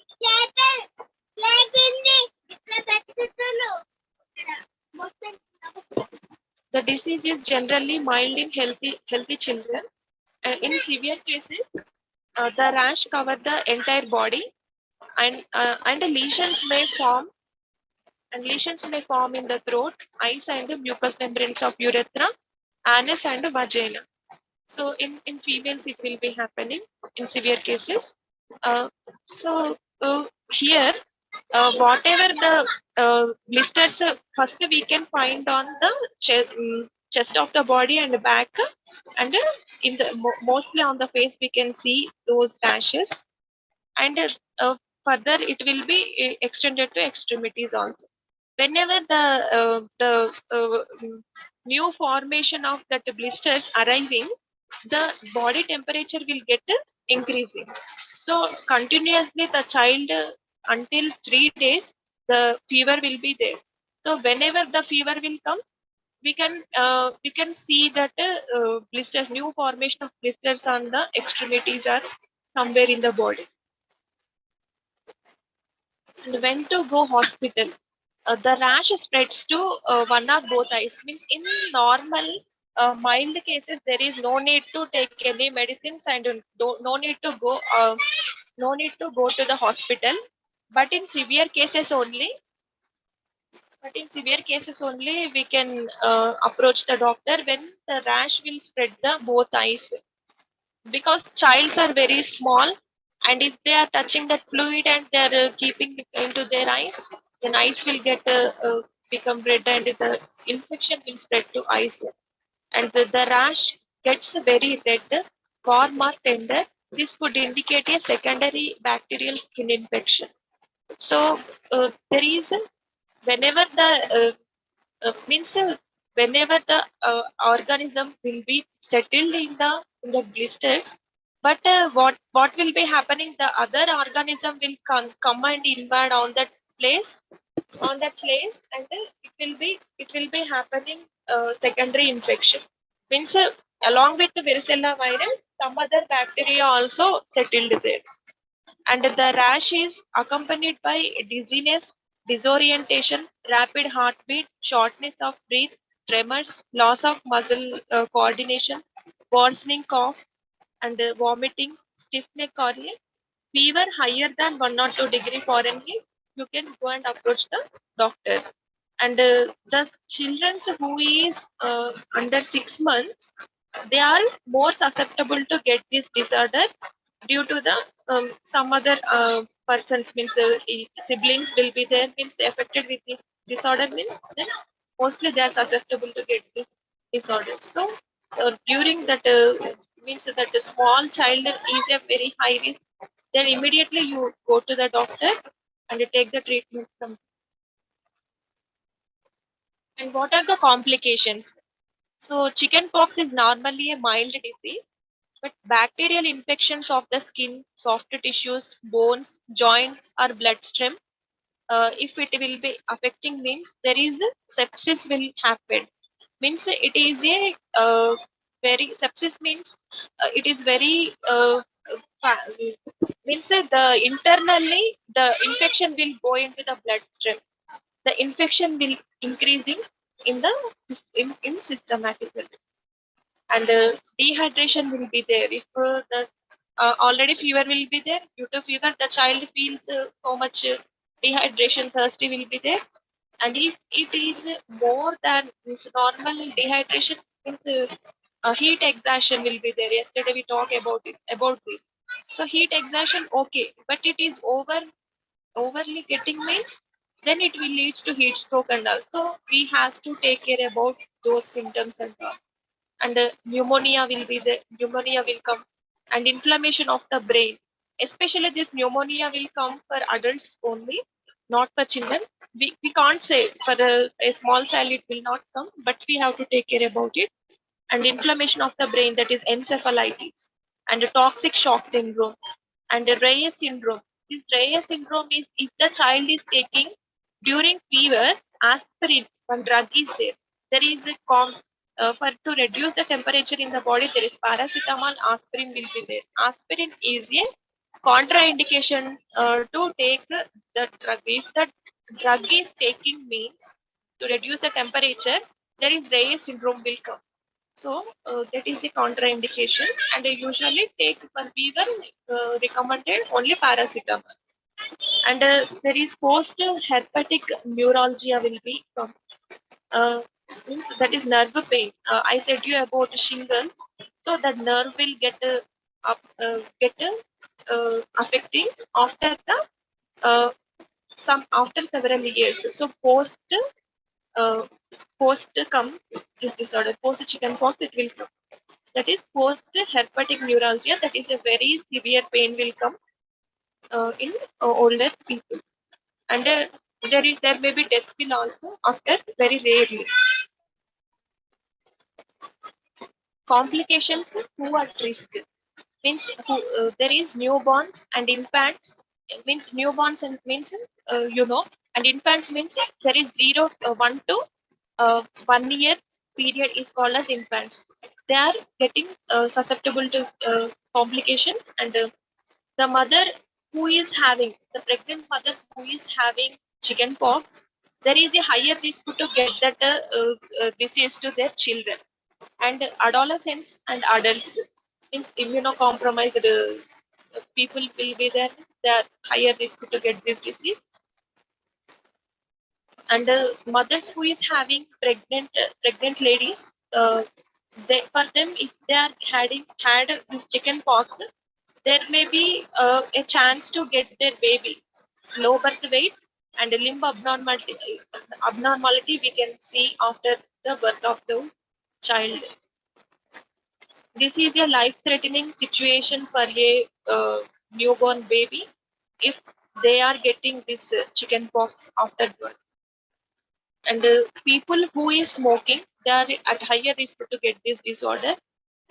the disease is generally mild in healthy children. In severe cases, the rash cover the entire body, and lesions may form. And lesions may form in the throat, eyes, and the mucous membranes of urethra, anus, and vagina. So in females, it will be happening in severe cases. Uh, so here, whatever the blisters, first we can find on the chest of the body and the back, and in the mostly on the face we can see those rashes, and further it will be extended to extremities also. Whenever the new formation of that blisters arriving, the body temperature will get increasing. So continuously the child until 3 days the fever will be there. So whenever the fever will come, we can see that blisters, new formation of blisters on the extremities are somewhere in the body. And when to go hospital? The rash spreads to one or both eyes. Means in normal mild cases, there is no need to take any medicines and no need to go to the hospital. But in severe cases only, we can approach the doctor when the rash will spread the both eyes, because childs are very small, and if they are touching that fluid and they are keeping it into their eyes, then eyes will get become red and the infection will spread to eyes, and the rash gets very red, warm or tender. This could indicate a secondary bacterial skin infection. So there is whenever the means whenever the organism will be settled in the blisters, but what will be happening, the other organism will come and invade on that place, and it will be happening secondary infection. Means along with the varicella virus, some other bacteria also settled there, and the rash is accompanied by dizziness, disorientation, rapid heartbeat, shortness of breath, tremors, loss of muscle coordination, worsening cough, and vomiting, stiff neck or a fever higher than 102 degrees Fahrenheit. You can go and approach the doctor. And the children who is under 6 months, they are more susceptible to get this disorder due to the some other persons, means siblings will be there, means affected with this disorder, means then mostly they are susceptible to get this disorder. So during that means that the small child is a very high risk, then immediately you go to the doctor and take the treatment from. And what are the complications? So chickenpox is normally a mild disease, but bacterial infections of the skin, soft tissues, bones, joints, or bloodstream, if it will be affecting, means there is a sepsis will happen. Means it is a very sepsis means it is very means the internally the infection will go into the bloodstream. The infection will increasing in the in systematically, and dehydration will be there. If the already fever will be there, due to fever the child feels so much dehydration, thirsty will be there, and if it is more than this normal dehydration, means heat exhaustion will be there. Yesterday we talked about this. So heat exhaustion, okay, but it is overly getting, means then it will lead to heat stroke and all. So we have to take care about those symptoms and all. And pneumonia will be there. Pneumonia will come, and inflammation of the brain. Especially this pneumonia will come for adults only, not for children. We can't say for a small child it will not come, but we have to take care about it. And inflammation of the brain, that is encephalitis, and toxic shock syndrome, and Reyes syndrome. This Reyes syndrome is if the child is taking during fever aspirin, one drug is there. There is a for to reduce the temperature in the body, there is paracetamol, aspirin will be there. Aspirin is a contraindication to take the drug. If the drug is taking means to reduce the temperature, there is Reyes syndrome will come. So that is a contraindication, and they usually take for fever recommended only paracetamol. And there is post herpetic neuralgia will be come. means that is nerve pain. I said you about shingles, so that nerve will get affecting after the some after several years. So uh, post come this disorder, post chickenpox it will come. That is post herpetic neuralgia. That is a very severe pain will come in older people, and there may be death will also after very rarely. Complications who are at risk means there is newborns and infants. It means newborns and means and infants means there is 1 to 1 year period is called as infants. They are getting susceptible to complications, and the mother who is having the pregnant mother who is having chicken pox, there is a higher risk to get that disease to their children. And adolescents and adults means immunocompromised people will be there. They are higher risk to get this disease. And mothers who is having pregnant ladies, for them if they are had this chicken pox, there may be a chance to get their baby low birth weight and limb abnormality we can see after the birth of the child. This is a life-threatening situation for a newborn baby if they are getting this chicken pox after birth. And people who is smoking, they are at higher risk to get this disorder.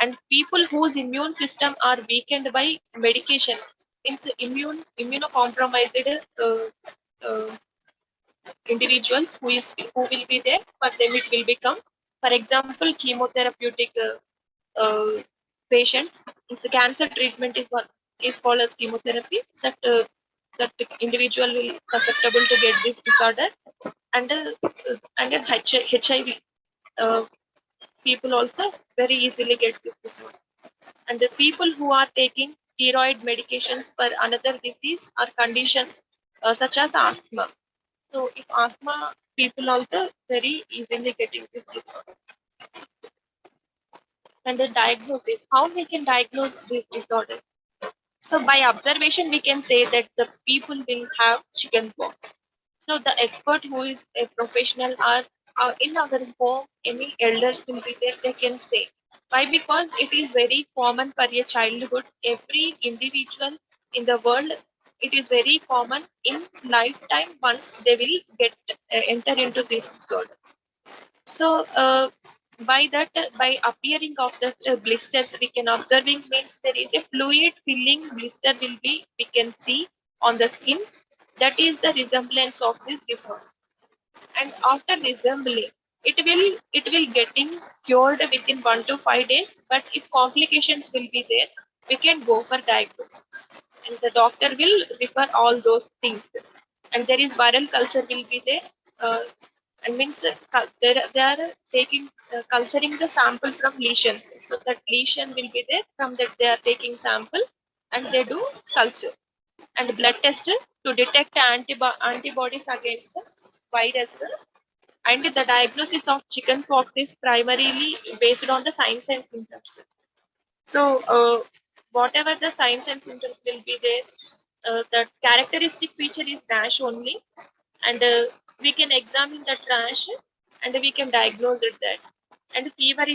And people whose immune system are weakened by medication, it's immunocompromised uh, individuals who will be there. For them, it will become, for example, chemotherapeutic patients. It's a cancer treatment is called as chemotherapy. That individual will susceptible to get this disorder, and then HIV people also very easily get this disorder. And the people who are taking steroid medications for another disease or conditions such as asthma. So if asthma people also very easily getting this disorder. And the diagnosis, how we can diagnose this disorder? So by observation, we can say that the people will have chickenpox. So the expert who is a professional are in our home, any elders will be there, they can say. Why? Because it is very common for a childhood. Every individual in the world, it is very common in lifetime once they will get enter into this disorder. So by that, by appearing of the blisters, we can observing means there is a fluid filling blister will be we can see on the skin. That is the resemblance of this disorder. And after resembling, it will getting cured within 1 to 5 days. But if complications will be there, we can go for diagnosis, and the doctor will refer all those things. And there is viral culture will be there. And means they are taking culturing the sample from lesions, so that lesion will be there, from that they are taking sample and they do culture and blood test to detect antibodies against the virus. And the diagnosis of chickenpox is primarily based on the signs and symptoms. So whatever the signs and symptoms will be there, the characteristic feature is rash only, and we can examine the rash and we can diagnose it that. And fever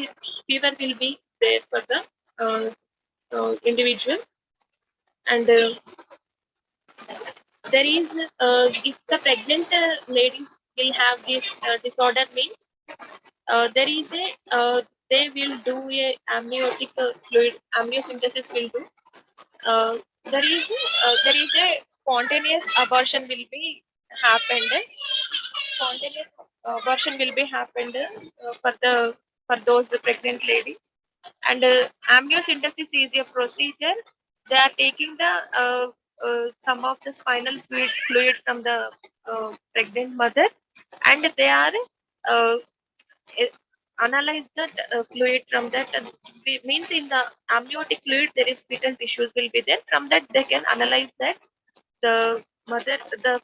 will be there for the individual. And there is if the pregnant ladies will have this disorder means there is a they will do a amniotic fluid amniocentesis will do. There is a spontaneous abortion will be happened. Spontaneous abortion will be happened for those pregnant ladies. And amniocentesis is a procedure. They are taking the some of the spinal fluid from the pregnant mother, and they are uh, eh, analyze that fluid from that. Means in the amniotic fluid there is fetal tissues will be there. From that they can analyze that the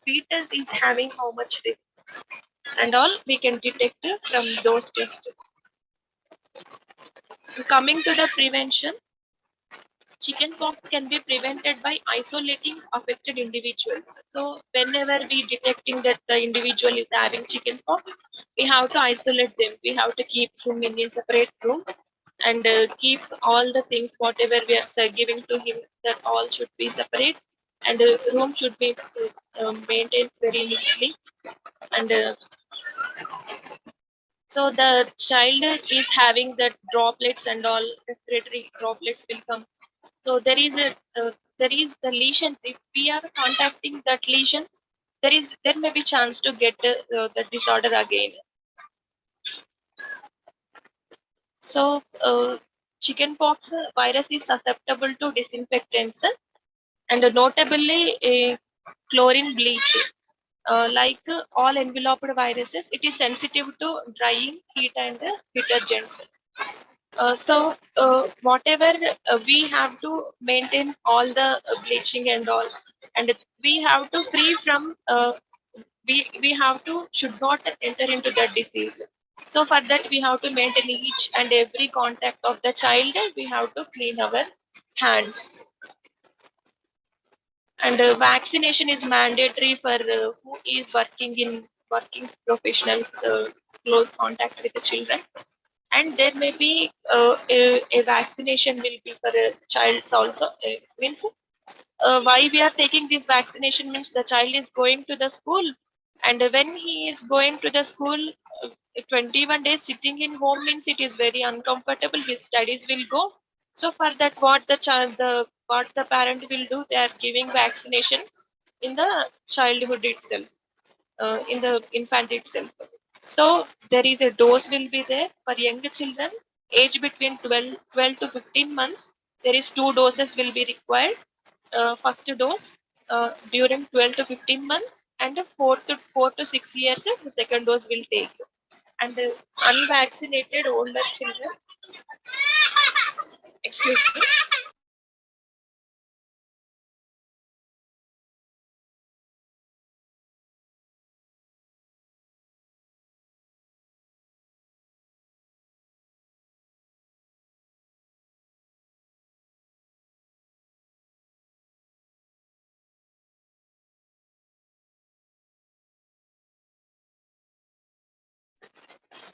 fetus is having how much risk. and all we can detect from those tests. Coming to the prevention, chickenpox can be prevented by isolating affected individuals. So whenever we detecting that the individual is having chickenpox, we have to isolate them. We have to keep him in a separate room and keep all the things whatever we are giving to him, that all should be separate, and the room should be maintained very neatly. And so the child is having that droplets and all respiratory droplets will come. So there is the lesions. If we are contacting that lesions, there may be chance to get the disorder again. So chickenpox virus is susceptible to disinfectants and notably chlorine bleach. Like all enveloped viruses, it is sensitive to drying, heat, and detergents. Whatever we have to maintain all the bleaching and all, and we have to free from we have to should not enter into the disease. So for that we have to maintain each and every contact of the child. We have to clean our hands, and vaccination is mandatory for who is working professionals, close contact with the children. And there may be a vaccination will be for child also. Means why we are taking this vaccination means the child is going to the school, and when he is going to the school, 21 days sitting in home means it is very uncomfortable. His studies will go. So for that, what the parent will do, they are giving vaccination in the childhood itself, in the infant itself. So there is a dose will be there for younger children, age between 12 to 15 months. There is two doses will be required. First dose during 12 to 15 months, and 4 to 6 years the second dose will take. And unvaccinated older children, excuse me.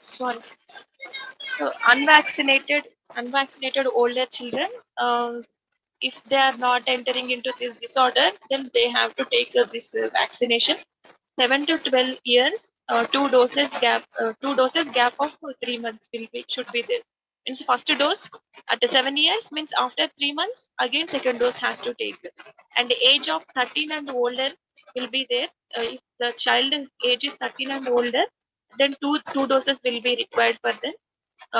Sorry. So unvaccinated older children, if they are not entering into this disorder, then they have to take this vaccination. 7 to 12 years, two doses gap of 3 months should be there. Means first dose at the 7 years means after 3 months again second dose has to take. And the age of 13 and older will be there. If the child age is 13 and older, then two doses will be required for them.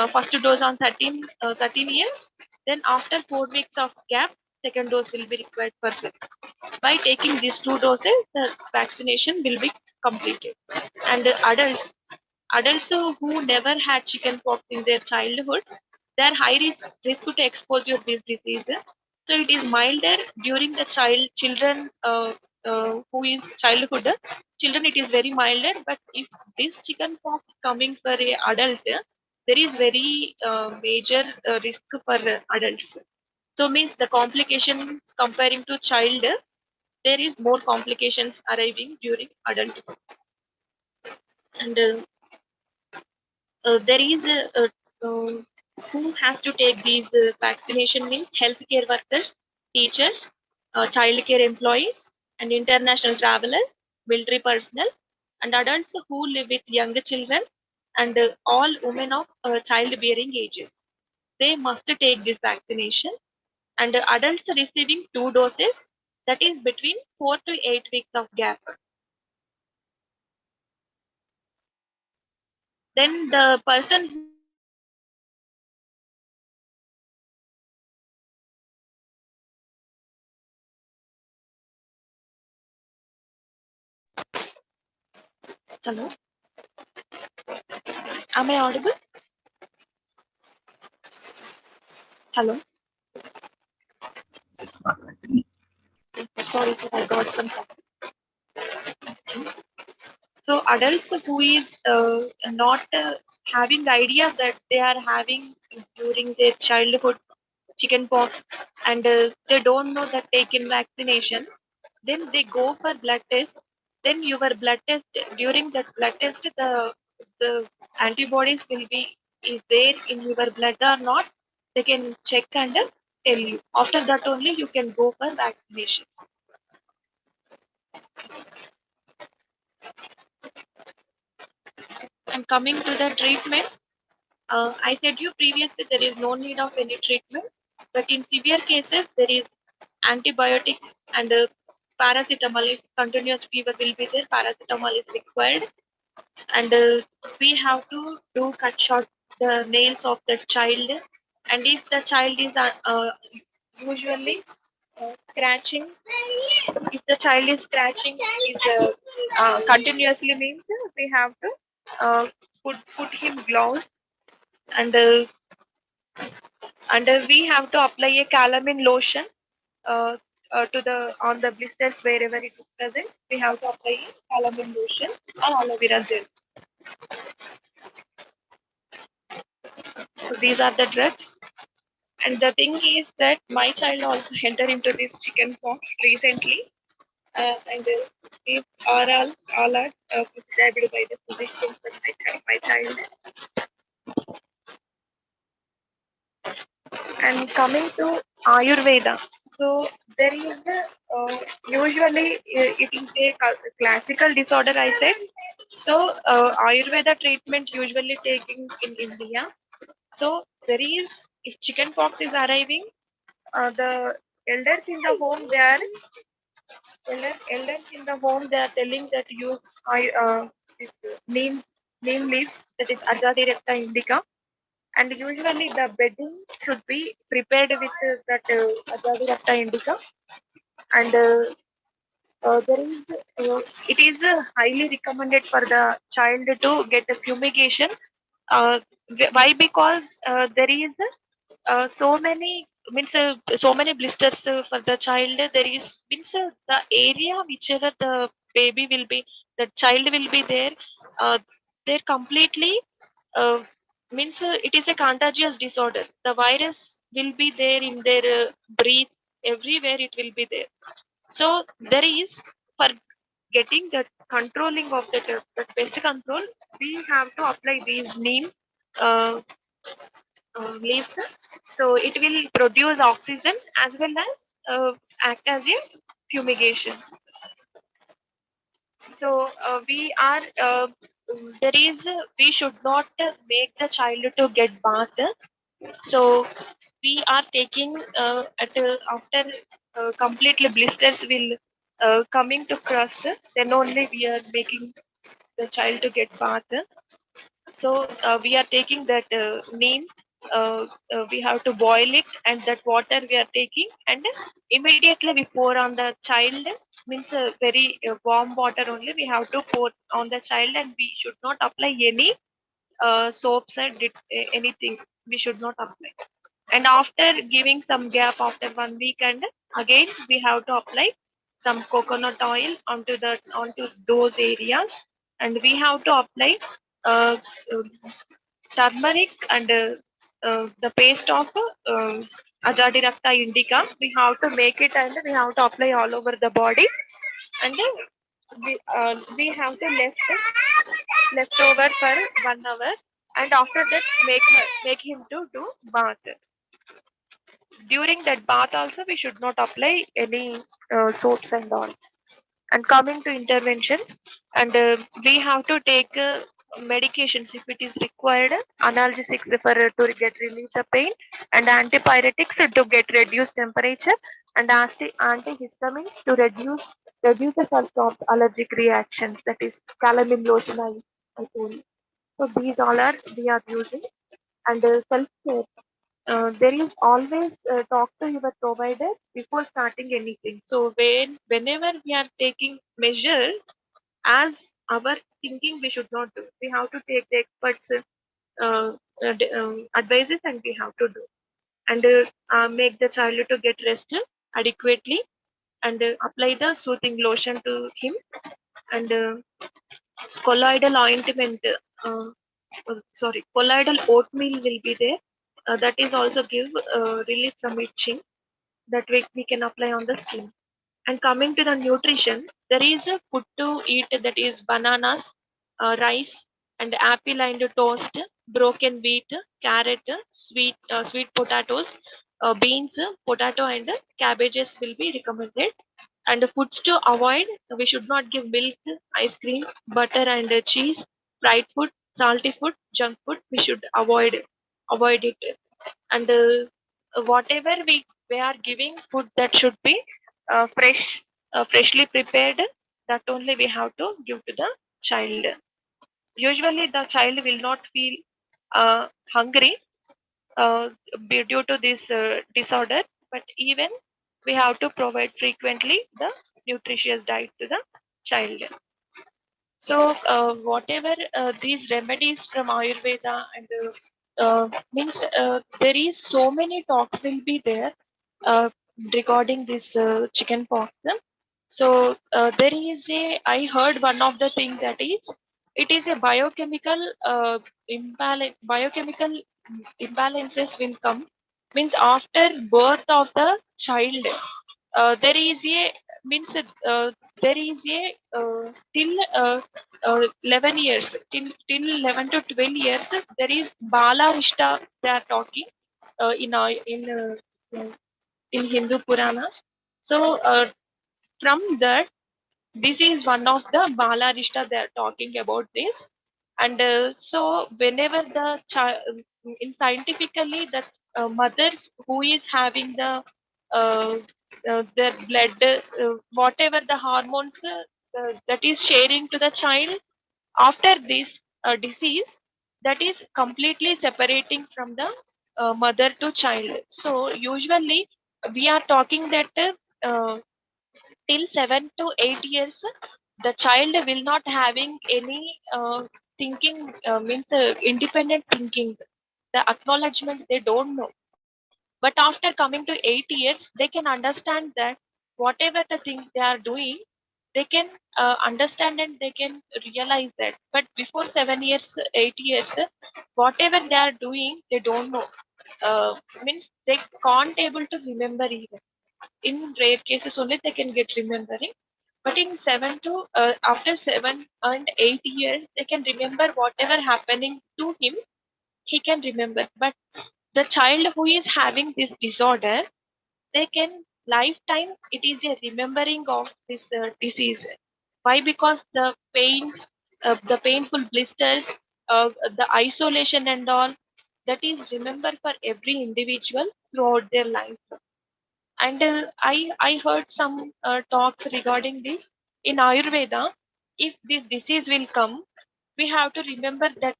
First dose on 13 years, then after 4 weeks of gap, second dose will be required for them. By taking these two doses, the vaccination will be completed. And adults who never had chickenpox in their childhood, they are high risk to exposure to these diseases. So it is milder during the children who is childhood. Children, it is very milder, but if this chickenpox coming for a adult, there is very major risk for adults. So means the complications comparing to child, there is more complications arriving during adulthood. And there is who has to take these vaccination means healthcare workers, teachers, childcare employees, and international travelers, military personnel, and adults who live with younger children, and all women of childbearing ages. They must take this vaccination. And adults receiving two doses, that is between 4 to 8 weeks of gap. Then the person hello, am I audible? Hello. Sorry, sir, I got some. So adults who is not having idea that they are having during their childhood chickenpox, and they don't know that taken vaccination, then they go for blood test. Then your blood test, during that blood test, the antibodies will be is there in your blood or not. They can check and tell you. After that only you can go for vaccination. And coming to the treatment, I said you previously there is no need of any treatment, but in severe cases there is antibiotics and paracetamol. If continuous fever will be there, paracetamol is required, and we have to do cut short the nails of the child. And if the child is usually scratching, if the child is scratching is continuously, means we have to put him gloves, and we have to apply a calamine lotion uh, to the on the blisters wherever it is present. We have to apply a calamine lotion or aloe vera gel. So these are the drugs. And the thing is that my child also entered into this chicken pox recently, and these are all are prescribed by the physician for my child. And coming to Ayurveda, so there is usually it is a classical disorder, I said. So Ayurveda treatment usually taking in India. So there is, if chicken pox is arriving, the elders in the home they are elders in the home they are telling that use this neem leaves, that is Azadirachta indica, and usually the bedding should be prepared with that Azadirachta indica, and there is it is highly recommended for the child to get a fumigation. Uh, why? Because there is so many, means so many blisters for the child. There is, means the area whichever the baby will be, the child will be there. They're completely means it is a contagious disorder. The virus will be there in their breath, everywhere it will be there. So there is, for getting the controlling of the pest control, we have to apply these neem uh, leaves. So it will produce oxygen as well as act as a fumigation. So we are there is we should not make the child to get bath. So we are taking at after completely blisters will coming to cross, then only we are making the child to get bath. So we are taking that neem, we have to boil it, and that water we are taking, and immediately we pour on the child, means very warm water only we have to pour on the child, and we should not apply any soaps and anything we should not apply. And after giving some gap after 1 week, and again we have to apply some coconut oil onto those areas, and we have to apply uh, turmeric and the paste of Azadirachta indica. We have to make it, and we have to apply all over the body, and we have to left over for 1 hour, and after that make him to do bath. During that bath also we should not apply any soaps and all. And coming to interventions, and we have to take medications if it is required, analgesics for to get relieve the pain, and antipyretics to get reduced temperature, and antihistamines to reduce the symptoms allergic reactions, that is calamine lotion I told you. So these all are we are using. And self care, there is always talk to your provider before starting anything. So whenever we are taking measures, as our thinking we should not do. We have to take the experts' advices, and we have to do, and make the child to get rest adequately, and apply the soothing lotion to him, and colloidal ointment, colloidal oatmeal will be there. That is also give relief from itching that we can apply on the skin. And coming to the nutrition, there is a food to eat that is bananas, rice, and apple and toast, broken wheat, carrot, sweet potatoes, beans, potato, and cabbages will be recommended. And the foods to avoid, we should not give milk, ice cream, butter, and cheese, fried food, salty food, junk food. We should avoid it. And whatever we are giving food, that should be freshly prepared, that only we have to give to the child. Usually the child will not feel hungry due to this disorder, but even we have to provide frequently the nutritious diet to the child. So whatever these remedies from Ayurveda and means there is so many talks will be there regarding this chicken pox. So there is I heard one of the things that is, it is a biochemical biochemical imbalances will come, means after birth of the child, there is a means there is a till 11 years, till 11 to 12 years, there is Bala Rishta they are talking in Hindu Puranas. So from that, this is one of the Bala Rishta they are talking about this. And so whenever the child, in scientifically, that mothers who is having their blood, whatever the hormones that is sharing to the child after this disease, that is completely separating from the mother to child. So usually we are talking that till 7 to 8 years, the child will not having any thinking, means independent thinking, the acknowledgement they don't know. But after coming to 8 years, they can understand that whatever the things they are doing, they can understand and they can realize that. But before 7 years, 8 years, whatever they are doing, they don't know. Means they can't able to remember even. In rare cases only they can get remembering. But in 7 to after 7 and 8 years, they can remember whatever happening to him, he can remember. But the child who is having this disorder, they can lifetime it is a remembering of this disease. Why? Because the pains, the painful blisters, the isolation and all, that is remembered for every individual throughout their life. And I heard some talks regarding this in Ayurveda. If this disease will come, we have to remember that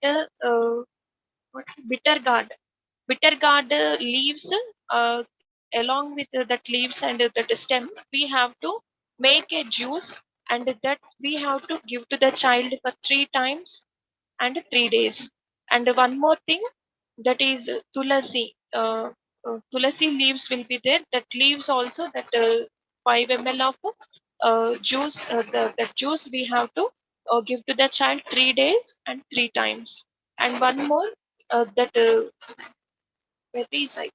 bitter gourd. Bitter gourd leaves, along with that leaves and that stem, we have to make a juice, and that we have to give to the child for 3 times and 3 days. And one more thing, that is tulasi. Tulasi leaves will be there. That leaves also, that 5 ml of juice. That juice we have to give to the child 3 days and 3 times. And one more, that where is I?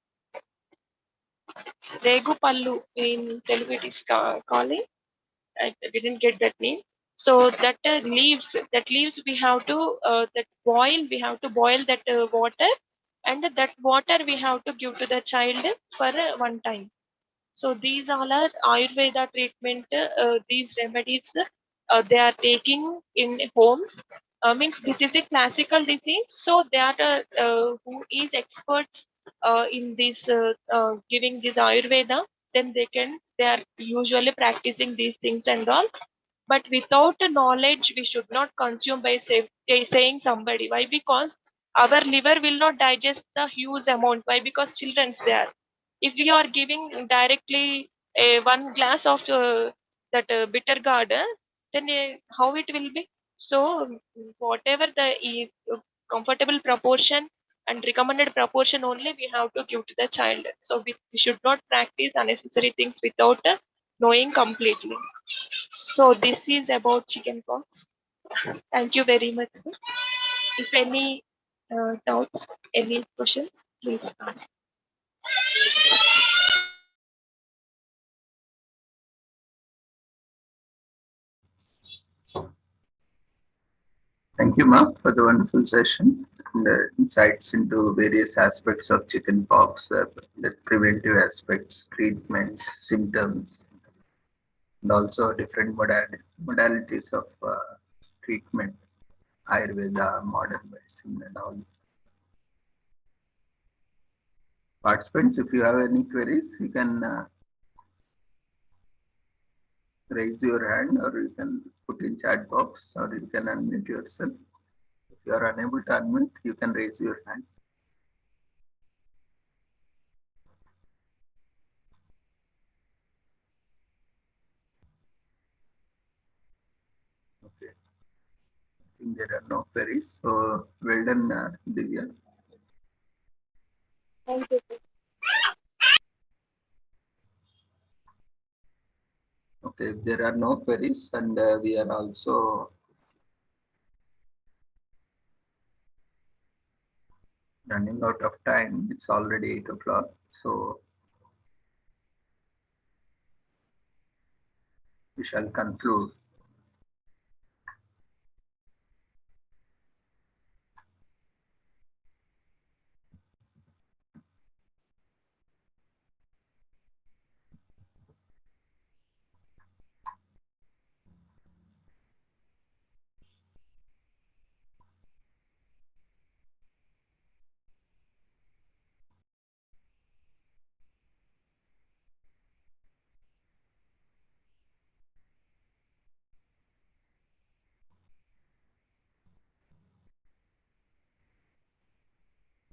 Regu Pallu in Telugu it is calling. I didn't get that name. So that leaves we have to that boil. We have to boil that water, and that water we have to give to the child for one time. So these all are Ayurveda treatment. These remedies they are taking in homes. Means this is a classical disease, so they are who is experts in this giving this Ayurveda. Then they are usually practicing these things and all. But without the knowledge, we should not consume by saying somebody. Why? Because our liver will not digest the huge amount. Why? Because children's there. If we are giving directly one glass of that bitter gourd, then how it will be? So whatever the comfortable proportion and recommended proportion only we have to give to the child. So we should not practice unnecessary things without knowing completely. So this is about chickenpox. Thank you very much, sir. If any doubts, any questions, please ask.
Thank you, Mark, for the wonderful session and the insights into various aspects of chickenpox, the preventive aspects, treatment, symptoms, and also different modalities of treatment, Ayurveda, modern medicine, and all. Participants, if you have any queries, you can raise your hand, or you can put in chat box, or you can unmute yourself. If you are unable to unmute, you can raise your hand. Okay. I think there are no queries. So well done, Divya.
Thank you, sir.
Okay, if there are no queries, and we are also running out of time. It's already 8 o'clock. So we shall conclude.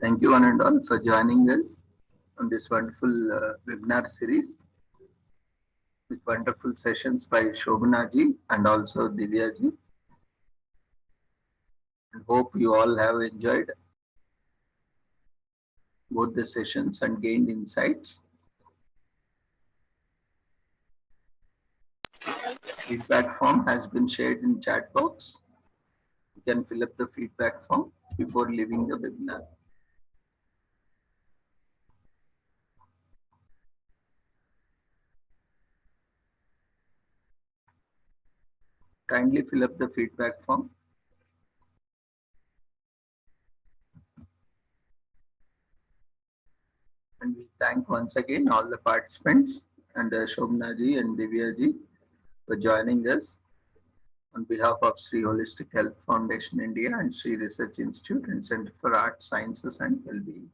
Thank you one and all for joining us on this wonderful webinar series with wonderful sessions by Shobhana ji and also Divya ji. And hope you all have enjoyed both the sessions and gained insights. Feedback form has been shared in chat box. You can fill up the feedback form before leaving the webinar. Kindly fill up the feedback form. And we thank once again all the participants and Shobhana ji and Divya ji for joining us on behalf of Sri Holistic Health Foundation India and Sri Research Institute and Center for Arts, Sciences and Wellbeing.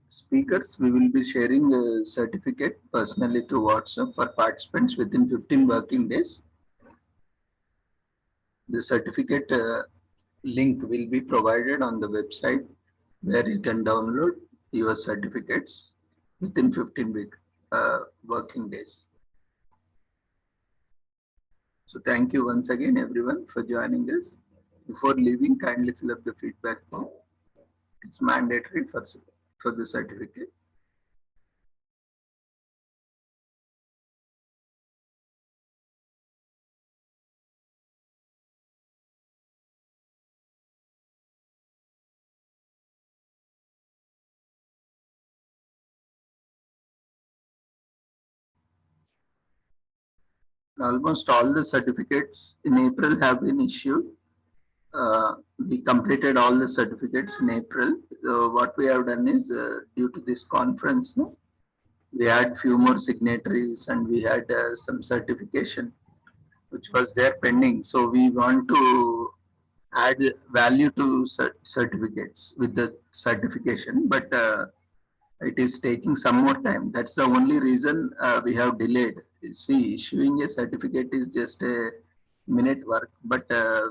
Speakers, we will be sharing a certificate personally through WhatsApp for participants within 15 working days. The certificate link will be provided on the website where you can download your certificates within 15 working days. So thank you once again everyone for joining us. Before leaving, kindly fill up the feedback form. It's mandatory for the certificate. Almost all the certificates in April have been issued. We completed all the certificates in April. What we have done is, due to this conference, no, we had few more signatories and we had some certification which was there pending. So we want to add value to certificates with the certification, but it is taking some more time. That's the only reason we have delayed. See, issuing a certificate is just a minute work, but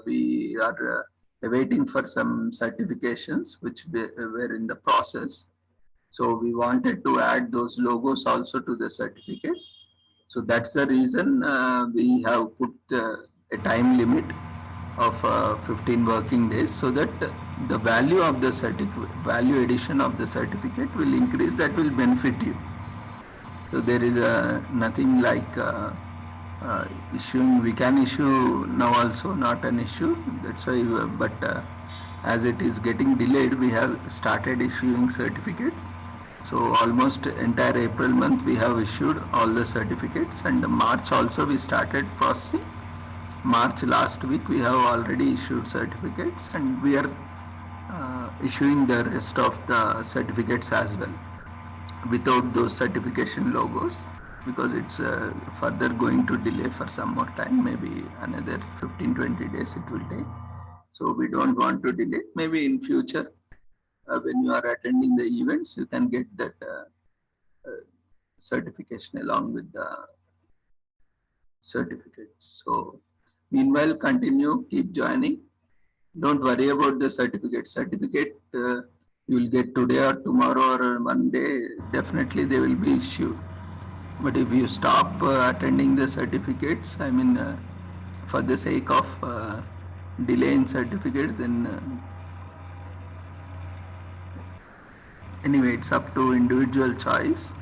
we are waiting for some certifications which were in the process. So we wanted to add those logos also to the certificate. So that's the reason we have put a time limit of 15 working days, so that the value of the certificate, value addition of the certificate will increase. That will benefit you. So there is nothing like issuing. We can issue now also, not an issue. That's why. But as it is getting delayed, we have started issuing certificates. So almost entire April month we have issued all the certificates, and March also we started processing. March last week we have already issued certificates, and we are issuing the rest of the certificates as well without those certification logos, because it's further going to delay for some more time, maybe another 15-20 days it will take. So we don't want to delay. Maybe in future when you are attending the events, you can get that certification along with the certificates. So meanwhile, continue, keep joining. Don't worry about the certificate. Certificate you will get today or tomorrow or one day. Definitely they will be issued. But if you stop attending the certificates, I mean, for the sake of delay in certificates, then anyway, it's up to individual choice.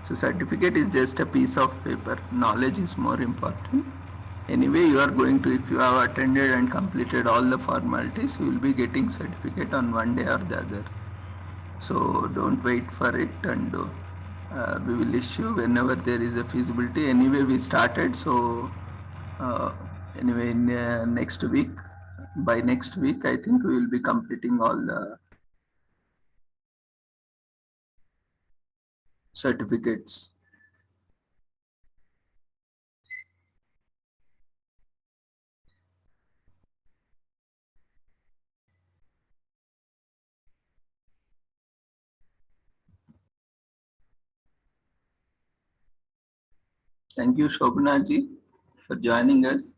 So certificate is just a piece of paper. Knowledge is more important. Anyway, you are going to, if you have attended and completed all the formalities, you will be getting certificate on one day or the other. So don't wait for it, and we will issue whenever there is a feasibility. Anyway, we started. So anyway, in next week, by next week, I think we will be completing all the certificates. Thank you, Shobhana ji, for joining us.